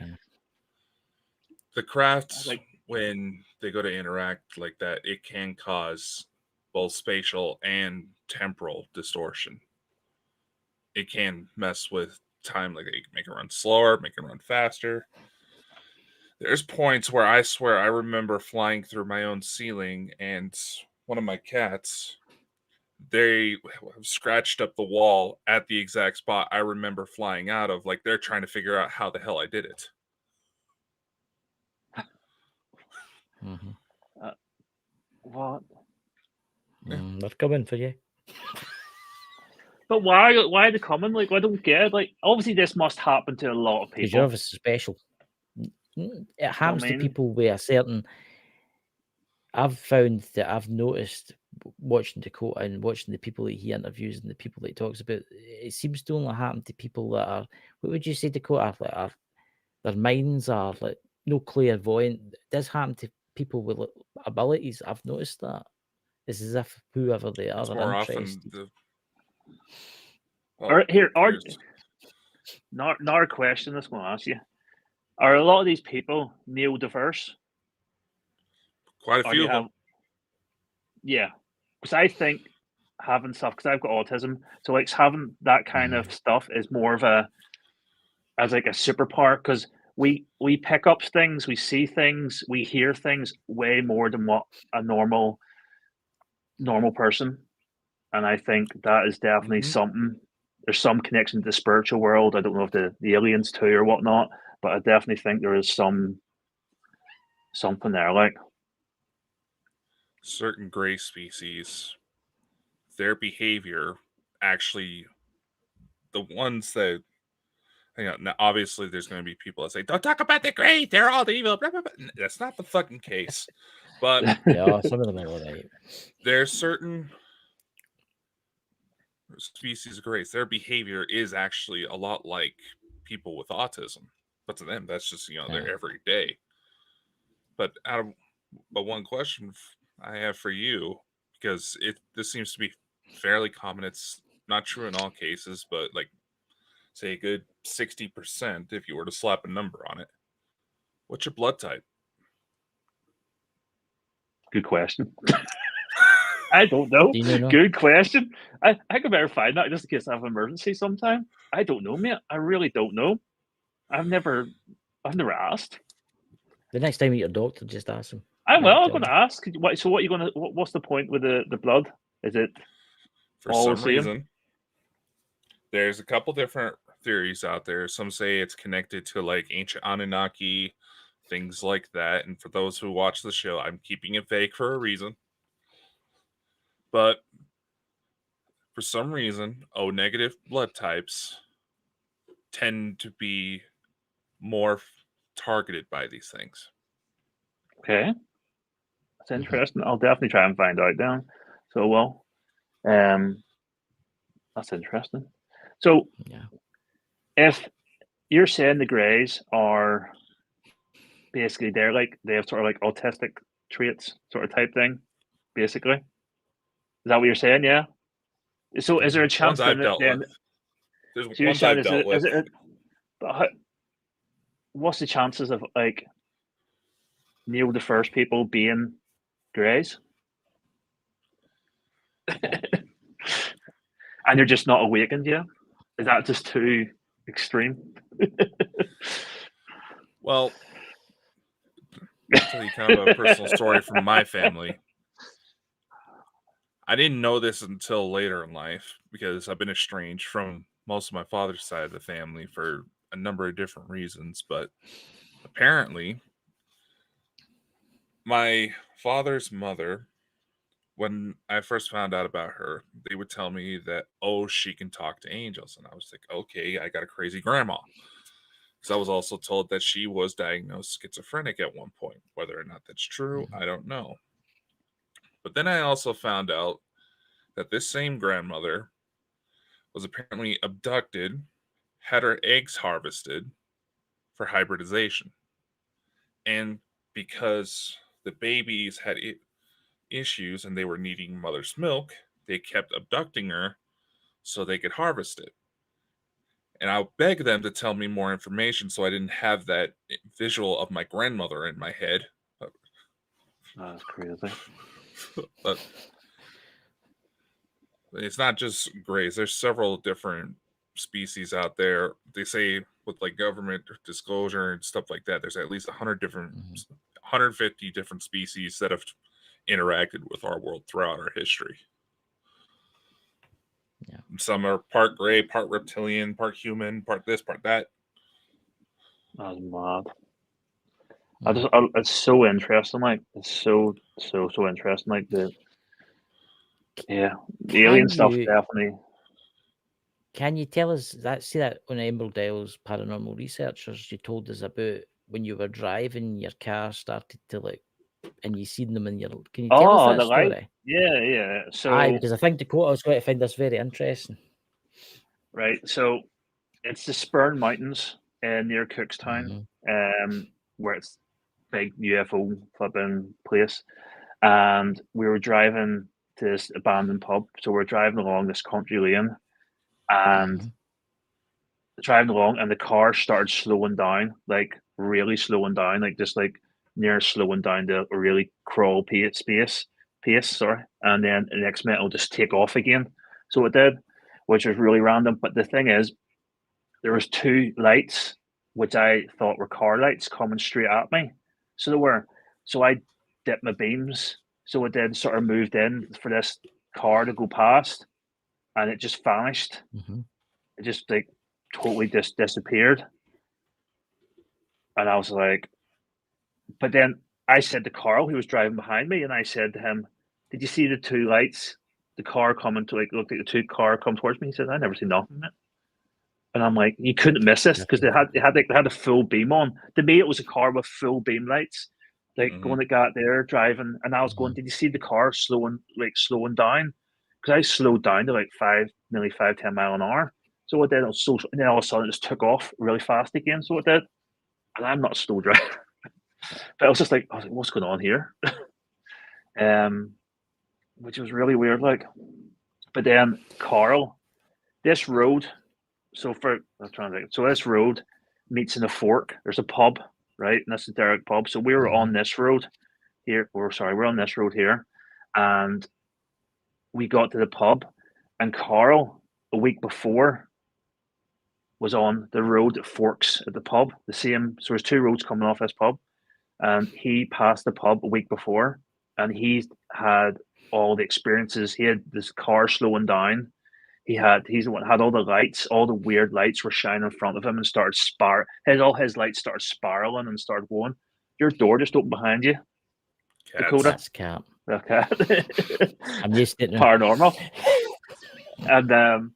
D: The crafts, when they go to interact like that, it can cause both spatial and temporal distortion. It can mess with time, like it can make it run slower, make it run faster. There's points where I swear I remember flying through my own ceiling, and one of my cats, they have scratched up the wall at the exact spot I remember flying out of. Like they're trying to figure out how the hell I did it.
C: What?
B: They're coming for you.
C: But why are they coming? Like, I don't get it. Like, obviously, this must happen to a lot of
B: Because you're
C: people.
B: obviously special. It happens to
C: mean?
B: people with a certain. I've found that I've noticed watching Dakota and watching the people that he interviews and the people that he talks about, it seems to only happen to people that are, what would you say, Dakota? Like their minds are like no clairvoyant. It does happen to people with abilities. I've noticed that. It's as if whoever they are,
D: It's
B: they're
D: more often
B: interested.
C: Another question that's going to ask you: are a lot of these people neurodiverse?
D: Quite a few of them.
C: Yeah, because I think having stuff, because I've got autism, so like having that kind of stuff is more of as like a superpower, because we pick up things, we see things, we hear things way more than what a normal person, and I think that is definitely something. There's some connection to the spiritual world. I don't know if the aliens too or whatnot, but I definitely think there is something there. Like
D: certain gray species, their behavior actually, the ones that, now obviously there's going to be people that say, don't talk about the gray, they're all evil. Blah, blah, blah. That's not the fucking case. But
B: yeah, some of them are all right.
D: There's certain species of grays, their behavior is actually a lot like people with autism, but to them that's just their everyday. But one question I have for you, because this seems to be fairly common, it's not true in all cases, but like say a good 60% if you were to slap a number on it. What's your blood type?
C: Good question. I don't know. Good question. I could better find that just in case I have an emergency sometime. I don't know, mate. I really don't know. I've never asked.
B: The next time you meet your doctor, just ask him.
C: I'm going to ask. So what are you going to? What's the point with the blood? Is it
D: for some reason? There's a couple different theories out there. Some say it's connected to like ancient Anunnaki, things like that. And for those who watch the show, I'm keeping it vague for a reason. But for some reason, O-negative blood types tend to be more targeted by these things.
C: Okay. That's interesting. I'll definitely try and find out then. So, that's interesting. So, if you're saying the greys are basically they have sort of like autistic traits, sort of type thing. Basically, is that what you're saying? Yeah. So is there a chance
D: Ones I've
C: then?
D: dealt with. There's
C: So you're
D: ones
C: saying
D: I've dealt with.
C: But what's the chances of like Neil deGrasse people being greys? And you're just not awakened yet? Is that just too extreme?
D: Well, I'll tell you kind of a personal story from my family. I didn't know this until later in life because I've been estranged from most of my father's side of the family for a number of different reasons. But apparently, my father's mother, when I first found out about her, they would tell me that, oh, she can talk to angels. And I was like, okay, I got a crazy grandma. Because I was also told that she was diagnosed schizophrenic at one point. Whether or not that's true, I don't know. But then I also found out that this same grandmother was apparently abducted, had her eggs harvested for hybridization. And because the babies had issues and they were needing mother's milk, they kept abducting her so they could harvest it. And I'll beg them to tell me more information so I didn't have that visual of my grandmother in my head.
C: That's crazy.
D: But it's not just grays. There's several different species out there. They say with like government disclosure and stuff like that, there's at least 150 different species that have interacted with our world throughout our history.
B: Yeah.
D: Some are part gray, part reptilian, part human, part this, part that.
C: That's mad. It's so interesting. Like it's so interesting. Like the alien stuff definitely.
B: Can you tell us that? See that on Emerald Isle's Paranormal Researchers, you told us about when you were driving, your car started to like, and you seen them in your. Can you tell us that story?
C: Light? Yeah. So
B: because I think Dakota was going to find this very interesting.
C: Right. So it's the Spurn Mountains near Cookstown, where it's big UFO flipping place. And we were driving to this abandoned pub. So we're driving along this country lane and driving along, and the car started slowing down, like really slowing down, like just like near slowing down to a really crawl pace, sorry. And then the next minute it'll just take off again. So it did, which was really random. But the thing is, there was two lights which I thought were car lights coming straight at me. So they were. So I dipped my beams. So it then sort of moved in for this car to go past, and it just vanished. It just like totally disappeared. And I was like, but then I said to Carl, who was driving behind me, and I said to him, "Did you see the two lights? The car coming to like looked like the two car come towards me." He said, "I never seen nothing." And I'm like, you couldn't miss this because they had a full beam on. To me, it was a car with full beam lights, like going to got there driving. And I was going, did you see the car slowing down? Because I slowed down to like nearly 10 mile an hour. So it did. And then all of a sudden, it just took off really fast again. So it did. And I'm not a slow driver, but I was like, what's going on here? Which was really weird. Like, but then Carl, this road. So this road meets in a fork. There's a pub, right? And that's the Derrick pub. So we were on this road here. We're on this road here. And we got to the pub, and Carl, a week before, was on the road that forks at the pub. The same, so there's two roads coming off this pub. And he passed the pub a week before, and he had all the experiences. He had this car slowing down. He's the one had all the lights, all the weird lights were shining in front of him and started all his lights started spiraling and started going. Your door just opened behind you.
D: Cats.
C: Dakota.
B: That's cat.
C: Okay.
B: I'm used to it now.
C: Paranormal. And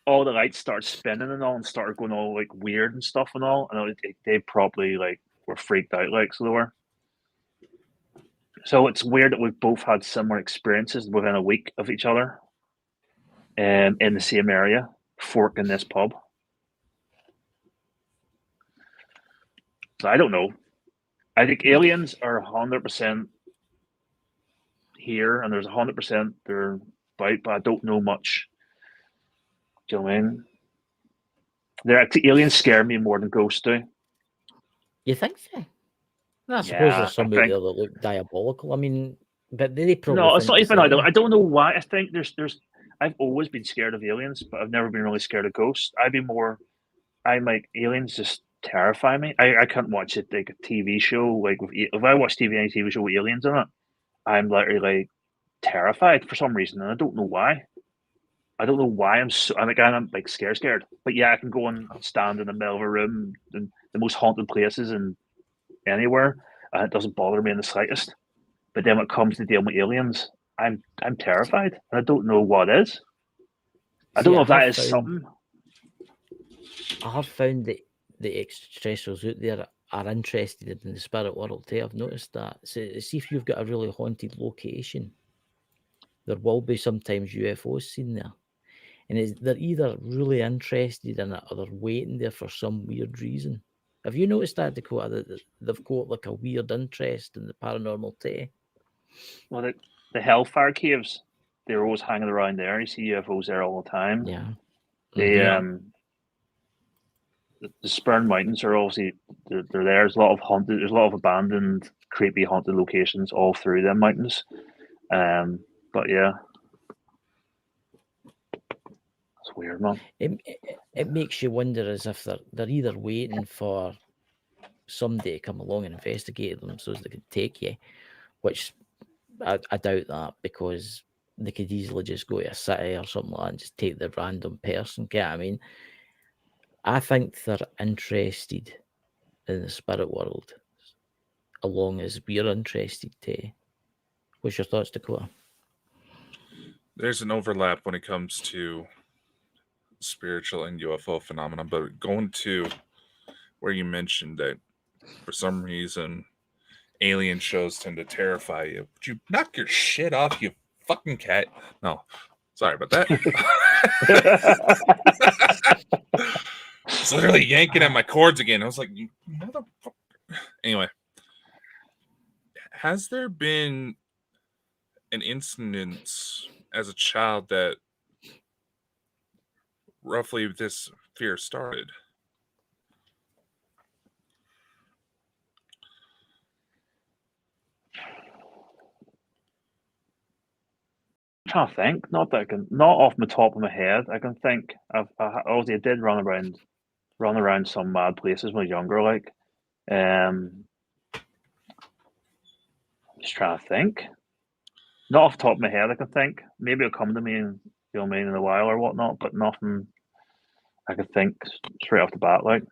C: all the lights started spinning and all and started going all like weird and stuff and all. And they probably like were freaked out like so they were. So it's weird that we've both had similar experiences within a week of each other. In the same area, fork in this pub. So I don't know. I think aliens are 100% here, and there's 100% they're about, but I don't know much. Do you know what I mean? Aliens scare me more than ghosts do.
B: You think so? I suppose
C: Yeah,
B: there's some out there that look diabolical. I mean, but they probably
C: no, it's not even. I
B: I
C: don't know why. I think there's. I've always been scared of aliens, but I've never been really scared of ghosts. I'm like aliens just terrify me. I can't watch it like a TV show like if I watch any TV show with aliens in it, I'm literally like terrified for some reason, and I don't know why. I don't know why I'm like scared. But yeah, I can go and stand in the middle of a room in the most haunted places and anywhere, and it doesn't bother me in the slightest. But then when it comes to dealing with aliens, I'm terrified, and I don't know what is. I don't know if that is something.
B: I have found that the extraterrestrials out there are interested in the spirit world too. I've noticed that. So see if you've got a really haunted location, there will be sometimes UFOs seen there. And they're either really interested in it or they're waiting there for some weird reason. Have you noticed that, Dakota, that they've got like a weird interest in the paranormal too?
C: Well, the Hellfire Caves, they're always hanging around there. You see UFOs there all the time.
B: Yeah.
C: The Spurn Mountains are obviously they're there. There's a lot of abandoned, creepy, haunted locations all through them mountains. But yeah, it's weird, man.
B: It makes you wonder as if they're either waiting for somebody to come along and investigate them so as they can take you, which I doubt that, because they could easily just go to a city or something like that and just take the random person. Get what I mean? I think they're interested in the spirit world, along as we're interested too. What's your thoughts, Dakota?
D: There's an overlap when it comes to spiritual and UFO phenomenon, but going to where you mentioned that for some reason alien shows tend to terrify you. Would you knock your shit off, you fucking cat? No, sorry about that. It's literally yanking at my cords again. I was like, you motherfucker. Anyway, has there been an incident as a child that roughly this fear started?
C: I'm trying to think. Not off the top of my head. I can think. Obviously I did run around some mad places when I was younger. Like, just trying to think. Not off the top of my head. I can think. Maybe it'll come to me in in a while or whatnot. But nothing I could think straight off the bat. Like,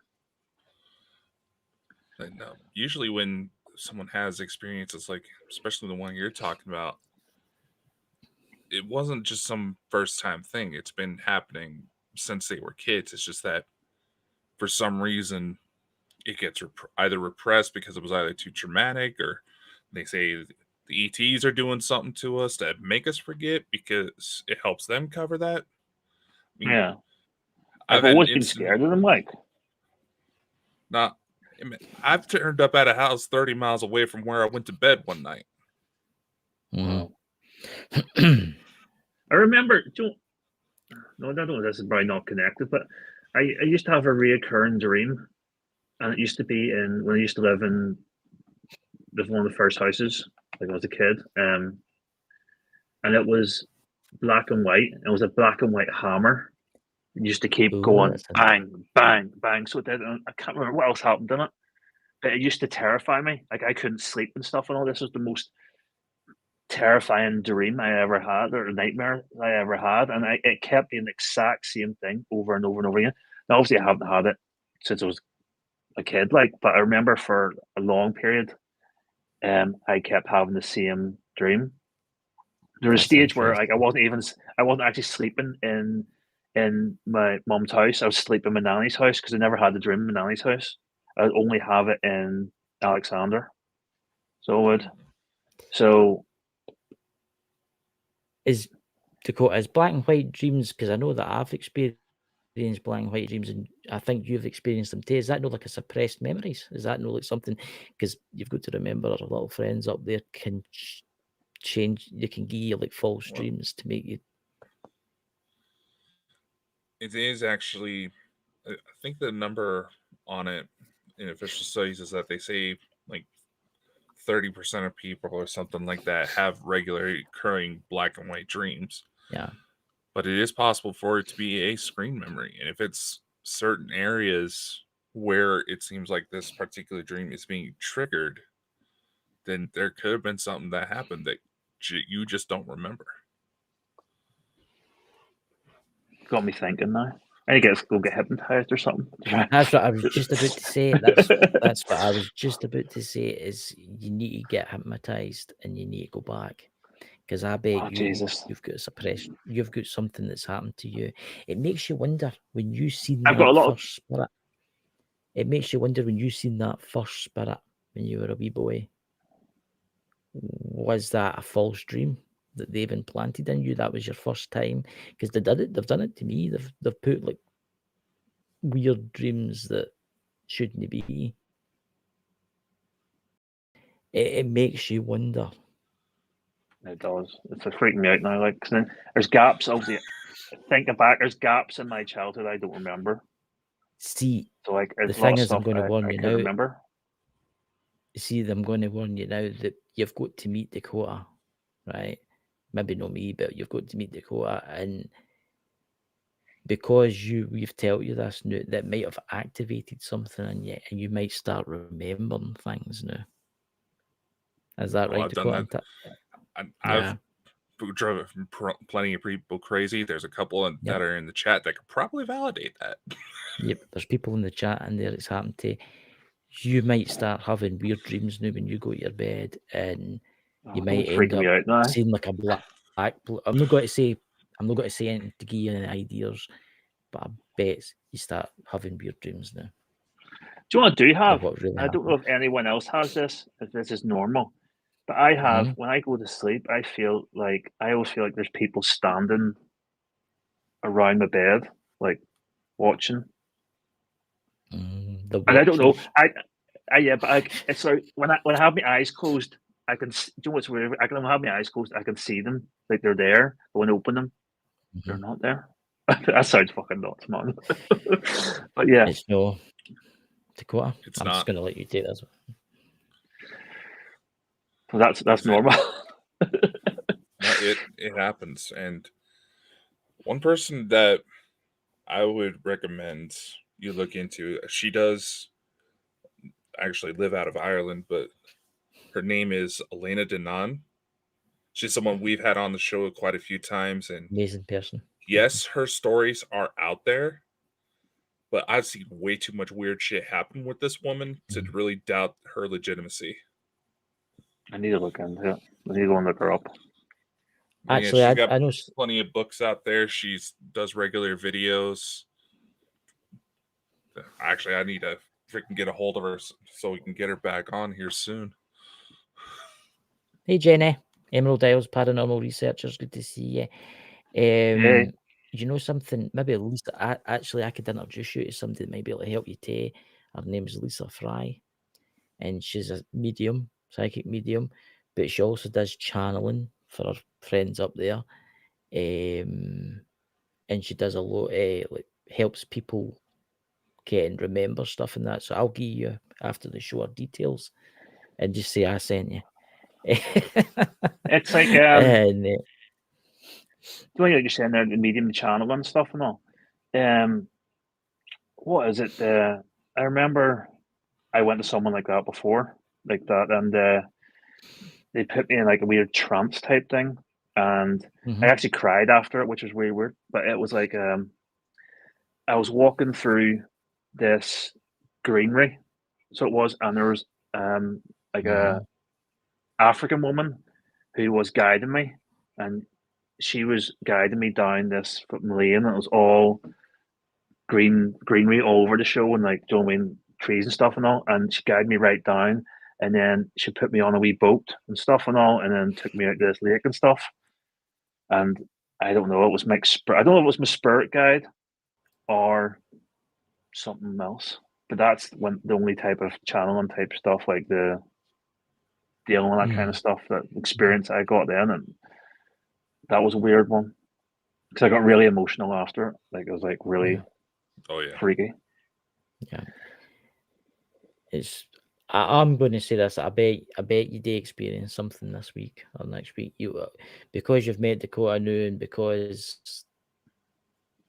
D: And, usually when someone has experiences like, especially the one you're talking about, it wasn't just some first time thing. It's been happening since they were kids. It's just that for some reason it gets either repressed because it was either too traumatic, or they say the ETs are doing something to us that make us forget because it helps them cover that. I mean,
C: yeah, I've always been scared of them. Like,
D: I've turned up at a house 30 miles away from where I went to bed one night.
B: Mm-hmm.
C: I remember. No, I don't know. This is probably not connected, but I used to have a reoccurring dream, and it used to be when I used to live in one of the first houses, like I was a kid, and it was black and white. It was a black and white hammer. It used to keep going bang, bang, bang. So it did. I can't remember what else happened in it, but it used to terrify me. Like, I couldn't sleep and stuff, and all this was the most terrifying dream I ever had, or nightmare I ever had, and it kept being the exact same thing over and over and over again. Now, obviously, I haven't had it since I was a kid, like, but I remember for a long period, I kept having the same dream. There was a stage where, like, I wasn't actually sleeping in my mum's house. I was sleeping in my nanny's house because I never had the dream in my nanny's house. I would only have it in Alexander. So I would. So
B: is Dakota, is black and white dreams, because I know that I've experienced black and white dreams, and I think you've experienced them too. Is that not like a suppressed memories? Is that not like something? Because you've got to remember, our little friends up there can change. They can give you like false dreams to make you.
D: It is actually, I think the number on it in official studies is that they say like 30% of people or something like that have regularly occurring black and white dreams.
B: Yeah.
D: But it is possible for it to be a screen memory. And if it's certain areas where it seems like this particular dream is being triggered, then there could have been something that happened that you just don't remember.
C: Got me thinking now. I need to go get hypnotized or something.
B: That's what I was just about to say. That's what I was just about to say. Is you need to get hypnotized and you need to go back, because I bet you've got a suppression. You've got something that's happened to you. It makes you wonder when you seen that first spirit. It makes you wonder when you seen that first spirit when you were a wee boy. Was that a false dream that they've implanted in you? That was your first time? Because they did it. They've done it to me. They've put like weird dreams that shouldn't be. It makes you wonder.
C: It does. It's freaking me out now. Like, 'cause then there's gaps. Obviously, thinking back, there's gaps in my childhood I don't remember.
B: See,
C: so like,
B: the thing is, I'm going to warn you now.
C: Remember.
B: See, I'm going to warn you now that you've got to meet Dakota, right? Maybe not me, but you've got to meet Dakota, and because we've told you this now, that might have activated something in you, and you might start remembering things now. Is that right, Dakota?
D: I've driven plenty of people crazy. There's a couple that are in the chat that could probably validate that.
B: Yep, there's people in the chat in there it's happened to. You might start having weird dreams now when you go to your bed, and you might end up seeing like a black. I'm not going to say anything to give you any ideas, but I bet you start having weird dreams now.
C: Do you know what I do have? Really I don't know if anyone else has this, if this is normal, but I have, when I go to sleep, I always feel like there's people standing around my bed, like watching. And I don't know. It's like when I have my eyes closed, I can. Do you know what's weird? I can have my eyes closed. I can see them, like they're there. But when I open them, they're not there. That sounds fucking nuts, man. But yeah,
B: it's no Dakota.
D: It's
B: I'm
D: not.
B: just going to let you take this
C: one. So that's normal.
D: It happens, and one person that I would recommend you look into. She does actually live out of Ireland, but her name is Elena Denan. She's someone we've had on the show quite a few times, and
B: amazing person.
D: Yes, her stories are out there, but I've seen way too much weird shit happen with this woman to really doubt her legitimacy.
C: I need to look into it. I need to go and look her up.
B: Actually,
D: she's got
B: I know
D: plenty of books out there. She does regular videos. Actually, I need to freaking get a hold of her so we can get her back on here soon.
B: Hey, Jenny. Emerald Isles Paranormal Researchers. Good to see you. Hey. You know something? Maybe Lisa. I could introduce you to somebody that might be able to help you too. Her name is Lisa Fry, and she's a medium, psychic medium, but she also does channeling for her friends up there. And she does a lot, helps people get and remember stuff and that. So I'll give you after the show her details, and just say I sent you.
C: It's like doing like you're saying there, the medium channel and stuff and all. What is it? I remember I went to someone like that before, like that, and they put me in like a weird trance type thing, and I actually cried after it, which was really weird. But it was like I was walking through this greenery, so it was, and there was like a African woman who was guiding me, and she was guiding me down this lane, and it was all greenery all over the show, and like, do you know what I mean, trees and stuff and all. And she guided me right down, and then she put me on a wee boat and stuff and all, and then took me out to this lake and stuff. And I don't know, it was I don't know if it was my spirit guide or something else. But that's when the only type of channeling type stuff, like the dealing with that kind of stuff, that experience I got then, and that was a weird one because I got really emotional after it. Like it was like really freaky.
B: Yeah. I'm going to say this. I bet you do experience something this week or next week. Because you've met Dakota new and because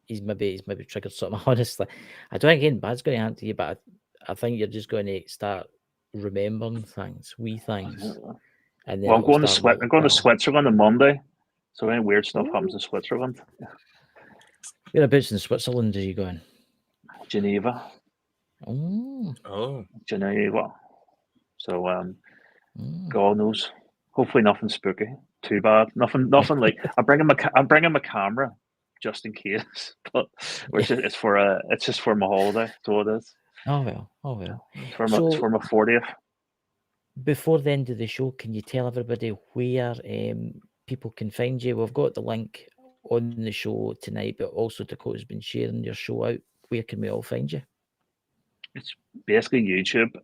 B: he's maybe triggered something. Honestly, I don't think anything bad's going to happen to you, but I think you're just going to start remembering things, wee things. And then
C: I'm going to Switzerland on Monday, so any weird stuff happens in Switzerland.
B: Whereabouts in Switzerland are you going?
C: Geneva.
B: Oh,
C: Geneva. So God knows. Hopefully nothing spooky. Too bad. Nothing like I'm bringing my camera just in case. But it's just for my holiday. So it is.
B: Oh well.
C: It's for my 40th.
B: Before the end of the show, can you tell everybody where people can find you? We've got the link on the show tonight, but also Dakota's been sharing your show out. Where can we all find you?
C: It's basically YouTube.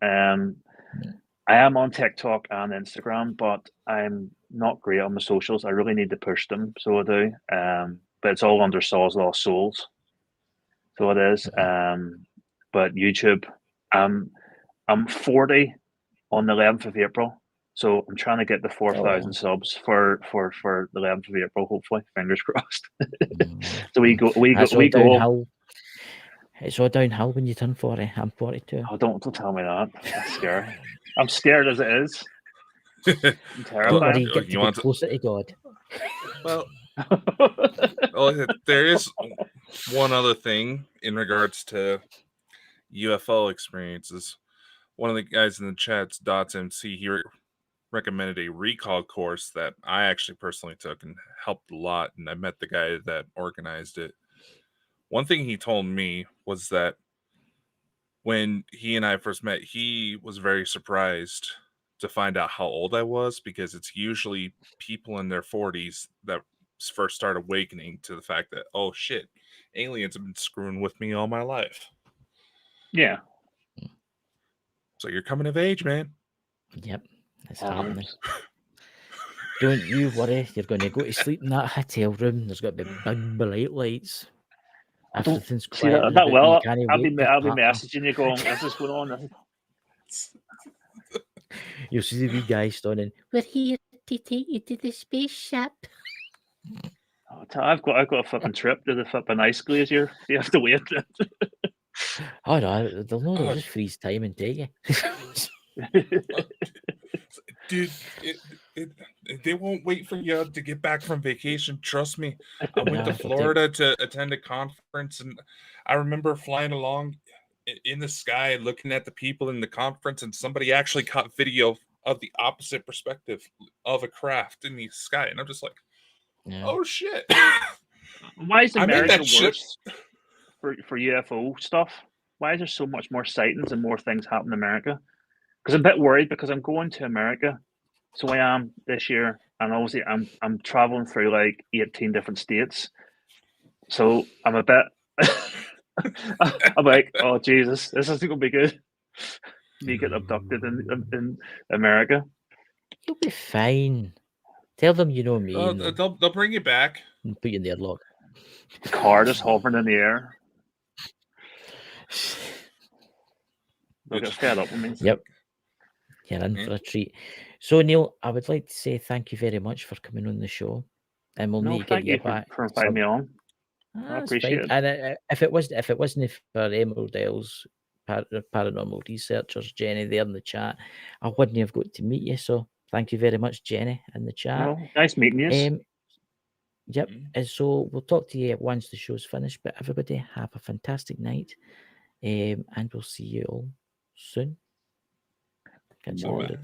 C: I am on TikTok and Instagram, but I'm not great on my socials. I really need to push them, so I do. But it's all under Saw's Lost Souls. So it is. But YouTube, I'm 40 on the 11th of April. So I'm trying to get the 4,000 subs for the 11th of April, hopefully. Fingers crossed. So we go.
B: Downhill. It's all downhill when you turn 40. I'm 42.
C: Oh, don't tell me that. That's scary. I'm scared as it is. I'm terrified.
B: Don't worry, get to get closer to God.
D: Well, there is one other thing in regards to UFO experiences. One of the guys in the chat's Dots MC, he recommended a recall course that I actually personally took and helped a lot. And I met the guy that organized it. One thing he told me was that when he and I first met, he was very surprised to find out how old I was, because it's usually people in their 40s that first start awakening to the fact that, oh shit, aliens have been screwing with me all my life.
C: Yeah.
D: So you're coming of age, man.
B: Yep, it's happening. Don't you worry, you're going to go to sleep in that hotel room. There's got to be big bright lights. Everything's quiet.
C: I'll be messaging you going, this is going on.
B: You'll see the wee guy standing, we're here to take you to the spaceship.
C: I've got a fucking trip to the flipping ice glacier. You have to wait.
B: Oh no, they'll know they'll just freeze time and take you.
D: Dude, they won't wait for you to get back from vacation. Trust me. I went to Florida to attend a conference, and I remember flying along in the sky, looking at the people in the conference, and somebody actually caught video of the opposite perspective of a craft in the sky, and I'm just like, oh shit.
C: Why is America worse for UFO stuff? Why is there so much more sightings and more things happen in America? Because I'm a bit worried, because I'm going to America, so I am this year, and obviously I'm traveling through like 18 different states, so I'm a bit. I'm like, oh Jesus, this isn't gonna be good. Me getting abducted in America.
B: You'll be fine. Tell them you know me.
D: They'll bring you back
B: and put you in the airlock.
C: The car just hovering in the air. They'll get fed up with me.
B: Yep. You're in for a treat. So Neil, I would like to say thank you very much for coming on the show, and we'll need to get you back
C: for inviting me on. I appreciate it.
B: And if it wasn't for Emerald Isles Paranormal Researchers, Jenny there in the chat, I wouldn't have got to meet you. So thank you very much, Jenny, in the chat.
C: Well, nice meeting you.
B: Yep. And so we'll talk to you once the show's finished. But everybody have a fantastic night, and we'll see you all soon. Catch you later.